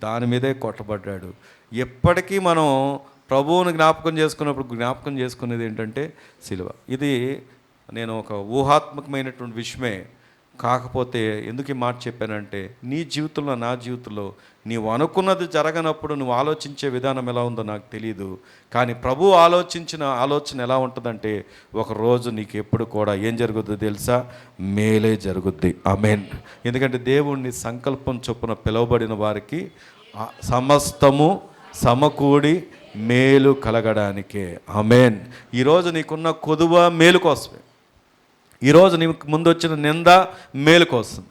దాని మీదే కొట్టబడ్డాడు. ఎప్పటికీ మనం ప్రభువుని జ్ఞాపకం చేసుకున్నప్పుడు జ్ఞాపకం చేసుకునేది ఏంటంటే సిలువ. ఇది నేను ఒక ఊహాత్మకమైనటువంటి విషయమే. కాకపోతే ఎందుకు ఈ మాట చెప్పానంటే, నీ జీవితంలో నా జీవితంలో నీవు అనుకున్నది జరగనప్పుడు నువ్వు ఆలోచించే విధానం ఎలా ఉందో నాకు తెలియదు. కానీ ప్రభు ఆలోచించిన ఆలోచన ఎలా ఉంటుందంటే, ఒకరోజు నీకు ఎప్పుడు కూడా ఏం జరుగుద్దో తెలుసా? మేలే జరుగుద్ది. ఆమేన్. ఎందుకంటే దేవుణ్ణి సంకల్పం చొప్పున పిలువబడిన వారికి సమస్తము సమకూడి మేలు కలగడానికే. ఆమేన్. ఈరోజు నీకున్న కొదువ మేలు కోసమే. ఈరోజు నీ ముందు వచ్చిన నింద మేలు కోసమే.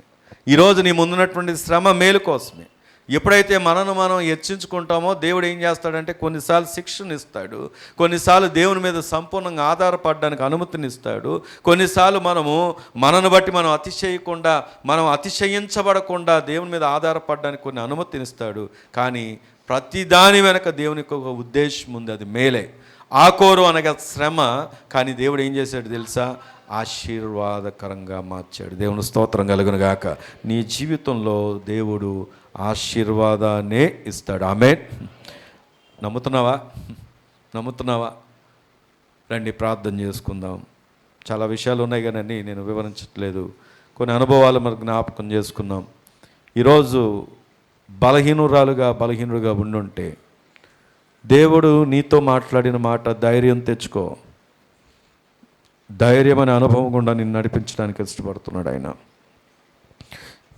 ఈరోజు నీ ముందున్నటువంటి శ్రమ మేలు కోసమే. ఎప్పుడైతే మనను మనం హెచ్చించుకుంటామో దేవుడు ఏం చేస్తాడంటే కొన్నిసార్లు శిక్షణ ఇస్తాడు, కొన్నిసార్లు దేవుని మీద సంపూర్ణంగా ఆధారపడడానికి అనుమతినిస్తాడు, కొన్నిసార్లు మనను బట్టి మనం మనం అతిశయించబడకుండా దేవుని మీద ఆధారపడడానికి కొన్ని అనుమతినిస్తాడు. కానీ ప్రతి దాని వెనక దేవునికి ఒక ఉద్దేశం ఉంది, అది మేలే. ఆకోరు అనగా శ్రమ, కానీ దేవుడు ఏం చేశాడు తెలుసా? ఆశీర్వాదకరంగా మార్చాడు. దేవుని స్తోత్రం కలుగును గాక. నీ జీవితంలో దేవుడు ఆశీర్వాదాన్నే ఇస్తాడు. ఆమేన్. నమ్ముతున్నావా? రండి ప్రార్థన చేసుకుందాం. చాలా విషయాలు ఉన్నాయి కానీ నేను వివరించట్లేదు. కొన్ని అనుభవాలు మనకు జ్ఞాపకం చేసుకున్నాం. ఈరోజు బలహీనుడుగా ఉండుంటే దేవుడు నీతో మాట్లాడిన మాట ధైర్యం తెచ్చుకో. ధైర్యం అనే అనుభవం గుండా నిన్ను నడిపించడానికి ఇష్టపడుతున్నాడు ఆయన.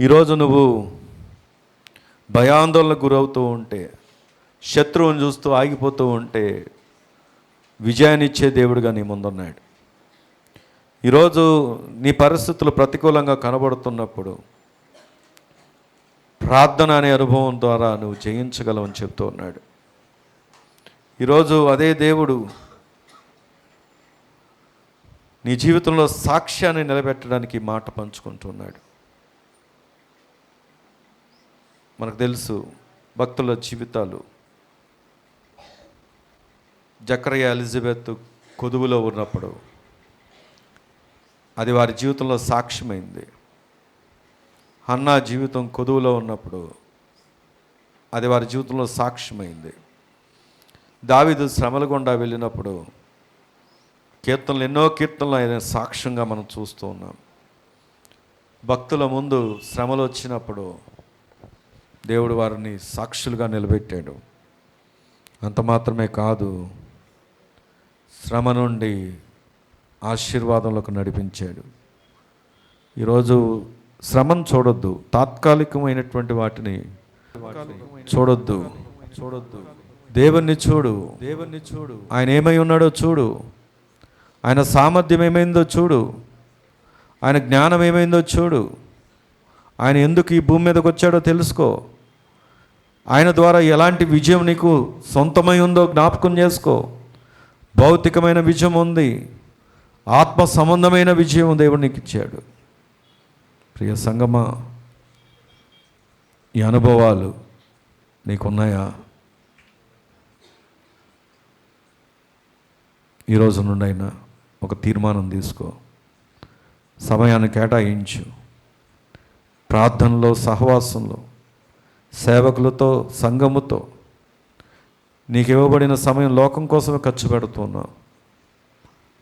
ఈరోజు నువ్వు భయాందోళనకు గురవుతూ ఉంటే, శత్రువుని చూస్తూ ఆగిపోతూ ఉంటే, విజయాన్ని ఇచ్చే దేవుడుగా నీ ముందున్నాడు. ఈరోజు నీ పరిస్థితులు ప్రతికూలంగా కనబడుతున్నప్పుడు ప్రార్థన అనే అనుభవం ద్వారా నువ్వు జయించగలవని చెప్తూ ఉన్నాడు. ఈరోజు అదే దేవుడు నీ జీవితంలో సాక్ష్యాన్ని నిలబెట్టడానికి మాట పంచుకుంటున్నాడు. మనకు తెలుసు భక్తుల జీవితాలు. జకరియా ఎలిజబెత్ కొదువులో ఉన్నప్పుడు అది వారి జీవితంలో సాక్ష్యమైంది. హన్నా జీవితం కొదువులో ఉన్నప్పుడు అది వారి జీవితంలో సాక్ష్యమైంది. దావీదు శ్రమల గుండా వెళ్ళినప్పుడు ఎన్నో కీర్తనలు ఆయన సాక్ష్యంగా మనం చూస్తూ ఉన్నాం. భక్తుల ముందు శ్రమలు వచ్చినప్పుడు దేవుడు వారిని సాక్షులుగా నిలబెట్టాడు. అంత మాత్రమే కాదు, శ్రమ నుండి ఆశీర్వాదంలోకి నడిపించాడు. ఈరోజు శ్రమను చూడొద్దు, తాత్కాలికమైనటువంటి వాటిని చూడొద్దు. దేవుణ్ణి చూడు. ఆయన ఏమై ఉన్నాడో చూడు. ఆయన సామర్థ్యం ఏమైందో చూడు. ఆయన జ్ఞానం ఏమైందో చూడు. ఆయన ఎందుకు ఈ భూమి మీదకి వచ్చాడో తెలుసుకో. ఆయన ద్వారా ఎలాంటి విజయం నీకు సొంతమై ఉందో జ్ఞాపకం చేసుకో. భౌతికమైన విజయం ఉంది, ఆత్మ సంబంధమైన విజయం దేవుడు నీకు ఇచ్చాడు. ప్రియ సంగమా, ఈ అనుభవాలు నీకున్నాయా? ఈరోజు నుండైనా ఒక తీర్మానం తీసుకో. సమయాన్ని కేటాయించు. ప్రార్థనలో, సహవాసంలో, సేవకులతో, సంఘముతో నీకు ఇవ్వబడిన సమయం లోకం కోసమే ఖర్చు పెడుతున్నావు.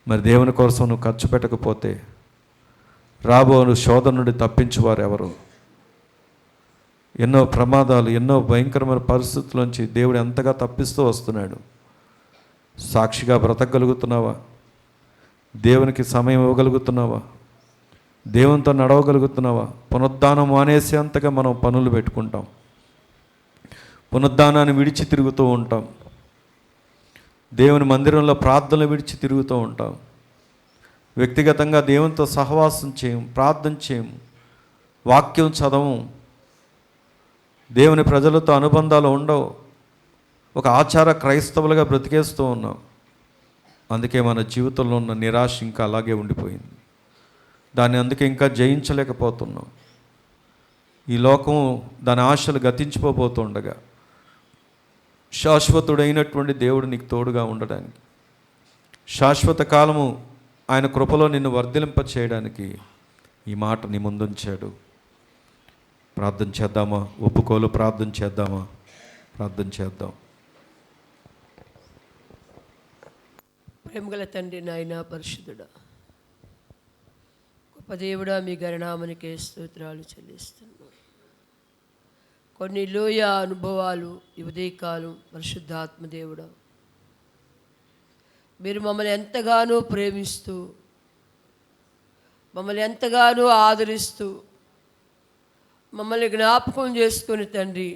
మరి దేవుని కోసం నువ్వు ఖర్చు పెట్టకపోతే రాబోను శోధన నుండి తప్పించువారు ఎవరు? ఎన్నో ప్రమాదాలు, ఎన్నో భయంకరమైన పరిస్థితుల్లోంచి దేవుడు ఎంతగా తప్పిస్తూ వస్తున్నాడు. సాక్షిగా బ్రతకగలుగుతున్నావా? దేవునికి సమయం ఇవ్వగలుగుతున్నావా? దేవునితో నడవగలుగుతున్నావా? పునరుద్ధానం మానేసేంతగా మనం పనులు పెట్టుకుంటాం. పునరుద్ధానాన్ని విడిచి తిరుగుతూ ఉంటాం. దేవుని మందిరంలో ప్రార్థనలు విడిచి తిరుగుతూ ఉంటాం. వ్యక్తిగతంగా దేవునితో సహవాసం చేయం, ప్రార్థన చేయం, వాక్యం చదవం, దేవుని ప్రజలతో అనుబంధాలు ఉండవు. ఒక ఆచార క్రైస్తవులుగా బ్రతికేస్తూ ఉన్నాం. అందుకే మన జీవితంలో ఉన్న నిరాశ ఇంకా అలాగే ఉండిపోయింది. దాన్ని అందుకే ఇంకా జయించలేకపోతున్నాం. ఈ లోకం దాని ఆశలు గతించిపోతుండగా శాశ్వతుడైనటువంటి దేవుడు నీకు తోడుగా ఉండడానికి, శాశ్వత కాలము ఆయన కృపలో నిన్ను వర్ధిలింప చేయడానికి ఈ మాట నీ ముందుంచాడు. ప్రార్థన చేద్దామా? ఒప్పుకోలు ప్రార్థన చేద్దామా? ప్రార్థన చేద్దాం.
ప్రేమగల తండ్రి నాయన పరిశుద్ధుడా, గొప్ప దేవుడా, మీ గణనామనికే స్తోత్రాలు చెల్లిస్తున్నాను. కొన్ని లోయ అనుభవాలు ఈ ఉదయకాలం పరిశుద్ధాత్మ దేవుడా, మీరు మమ్మల్ని ఎంతగానో ప్రేమిస్తూ, మమ్మల్ని ఎంతగానో ఆదరిస్తూ, మమ్మల్ని జ్ఞాపకం చేసుకొని తండ్రి,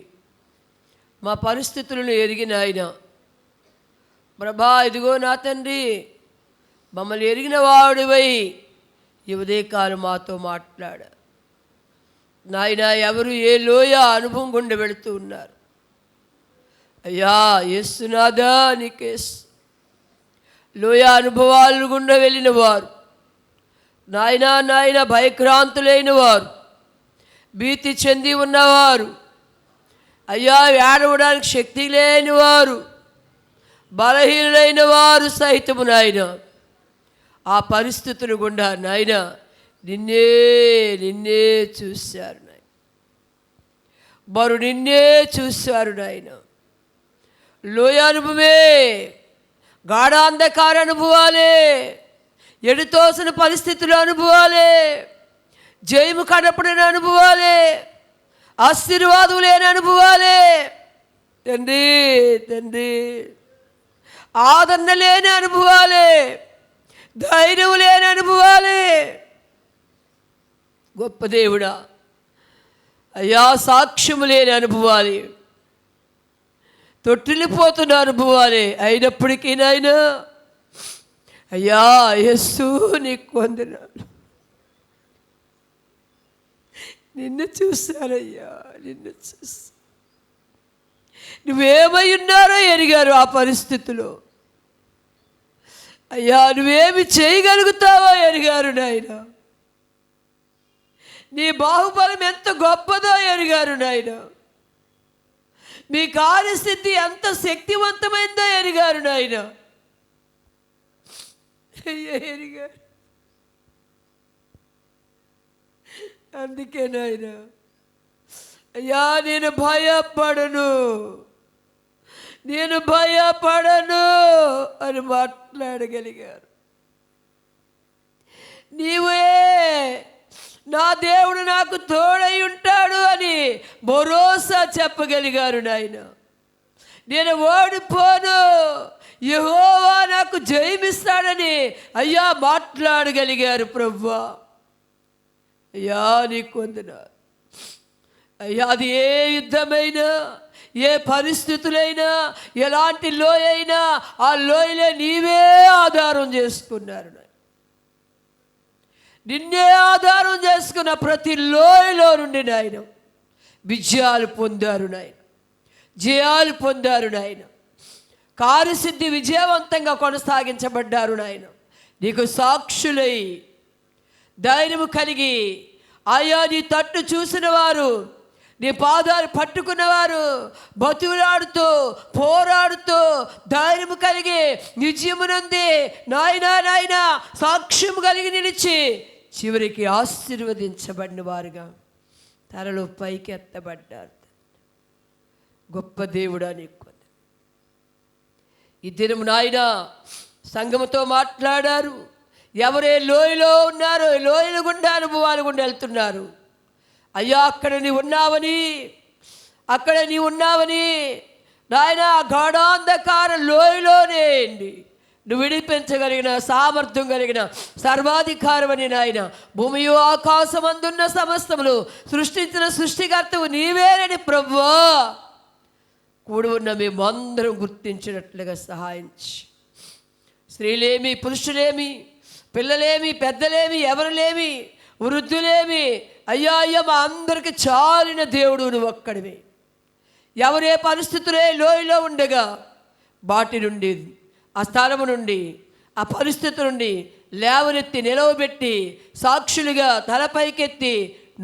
మా పరిస్థితులను ఎరిగిన ఆయన, ప్రభా ఇదిగో నా తండ్రి, మమ్మల్ని ఎరిగిన వాడివై ఈ ఉదయకాలం మాతో మాట్లాడ నాయన. ఎవరు ఏ లోయ అనుభవం గుండా వెళుతూ ఉన్నారు అయ్యా, యేసునాథా నీకే లోయ అనుభవాలు గుండా వెళ్ళిన వారు నాయన భయక్రాంతులైన వారు, భీతి చెంది ఉన్నవారు అయ్యా, ఏడవడానికి శక్తి లేని వారు, బలహీనులైన వారు సహితము నాయన ఆ పరిస్థితులు గుండా నాయన నిన్నే చూశారు నాయన. వారు నిన్నే చూశారు నాయన. లోయ అనుభవమే, గాఢాంధకార అనుభవాలే, ఎడుతోసిన పరిస్థితుల అనుభవాలే, జయము కనపడిన అనుభవాలే, ఆశీర్వాదం లేని అనుభవాలే తండ్రి, ఆదరణ లేని అనుభవాలే, ధైర్యం లేని అనుభవాలే. గొప్ప దేవుడా అయ్యా, సాక్ష్యము లేని అనుభవాలే, తొట్టిల్లిపోతున్న అనుభవాలే అయినప్పటికీ నాయనా అయ్యా యేసు నీకు వందనాలు. నిన్ను చూశారయ్యా, నిన్ను చూసి నువ్వేమై ఉన్నారో ఎరిగారు ఆ పరిస్థితిలో అయ్యా. నువ్వేమి చేయగలుగుతావో ఎరిగారు నాయన. నీ బాహుబలం ఎంత గొప్పదో ఎరిగారు నాయన. మీ కార్యస్థితి ఎంత శక్తివంతమైందో ఎరిగారు నాయన. ఎరిగారు. అందుకే నాయన అయ్యా, నేను భయపడను అని మాట్లాడగలిగారు. నీవే నా దేవుడు నాకు తోడై ఉంటాడు అని భరోసా చెప్పగలిగారు నాయన. నేను ఓడిపోను, యెహోవా నాకు జయమిస్తాడని అయ్యా మాట్లాడగలిగారు ప్రభువా. అయ్యా నీకు వందనాలు అయ్యా. అది ఏ యుద్ధమైనా, ఏ పరిస్థితులైనా, ఎలాంటి లోయ అయినా ఆ లోయలే నీవే ఆధారం చేసుకున్నారు. నిన్నే ఆధారం చేసుకున్న ప్రతి లోయలో నుండి నాయన విజయాలు పొందారు నాయన, జయాలు పొందారు నాయన. కార్యసిద్ధి విజయవంతంగా కొనసాగించబడ్డారు నాయన. నీకు సాక్షులై ధైర్యము కలిగి ఆయా నీ తట్టు చూసిన వారు, నీ పాదాలు పట్టుకున్నవారు బతులాడుతూ పోరాడుతూ ధైర్యము కలిగి నిజమునంది నాయన సాక్ష్యము కలిగి నిలిచి చివరికి ఆశీర్వదించబడిన వారుగా తలలు పైకి ఎత్తబడ్డారు. గొప్ప దేవుడా నీకు ఈ దినము నాయన సంఘముతో మాట్లాడారు. ఎవరే లోయలో ఉన్నారో లోయల గుండా అనుభవాలు గుండా వెళ్తున్నారు అయ్యా, అక్కడ నీ ఉన్నావని నాయన గాఢాంధకార లోయలోనే నువ్వు విడిపించగలిగిన సామర్థ్యం కలిగిన సర్వాధికారం అని నాయన. భూమియు ఆకాశం అందున్న సమస్తములు సృష్టించిన సృష్టికర్తవు నీవేనని ప్రభువా కూడి ఉన్న మేమందరం గుర్తించినట్లుగా సహాయించి, స్త్రీలేమి పురుషులేమి, పిల్లలేమి పెద్దలేమి, ఎవరులేమి వృద్ధులేమి అయ్యా మా అందరికి చాలిన దేవుడు నువ్వు ఒక్కడివి. ఎవరే పరిస్థితులే లోయలో ఉండగా వాటి నుండి, ఆ స్థలము నుండి, ఆ పరిస్థితి నుండి లేవనెత్తి నిలవబెట్టి సాక్షులుగా తలపైకెత్తి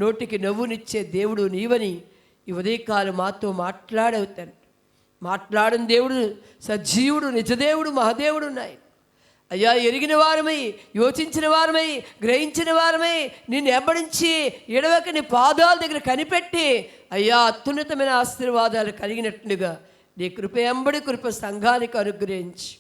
నోటికి నవ్వునిచ్చే దేవుడు నీవని ఈ ఉదయకాలం మాతో మాట్లాడవుతాను. మాట్లాడిన దేవుడు సజీవుడు, నిజదేవుడు, మహదేవుడు నాయన. అయ్యా ఎరిగిన వారమై, యోచించిన వారమై, గ్రహించిన వారమై నిన్ను ఎబ్బడించి ఎడవక నీ పాదాల దగ్గర కనిపెట్టి అయ్యా అత్యున్నతమైన ఆశీర్వాదాలు కలిగినట్లుగా నీ కృప ఎంబడి కృప సంఘానికి అనుగ్రహించి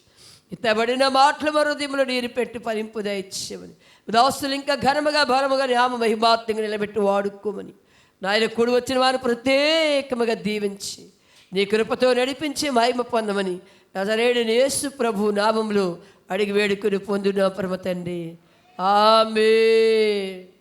ఇతబడిన మాటలు మా హృదయంలో నీరు పెట్టి ఫలింపు దయచేయమని, దాసులు ఇంకా ఘనముగా బలముగా నామ మహిమాత్మగా నిలబెట్టి వాడుకోమని, నాయన కూడి వచ్చిన వారు ప్రత్యేకముగా దీవించి నీ కృపతో నడిపించి మహిమ పొందమని నజరేయుడైన యేసు ప్రభు నామములో అడిగి వేడుకొని పొందున పరమ తండ్రి. ఆమేన్.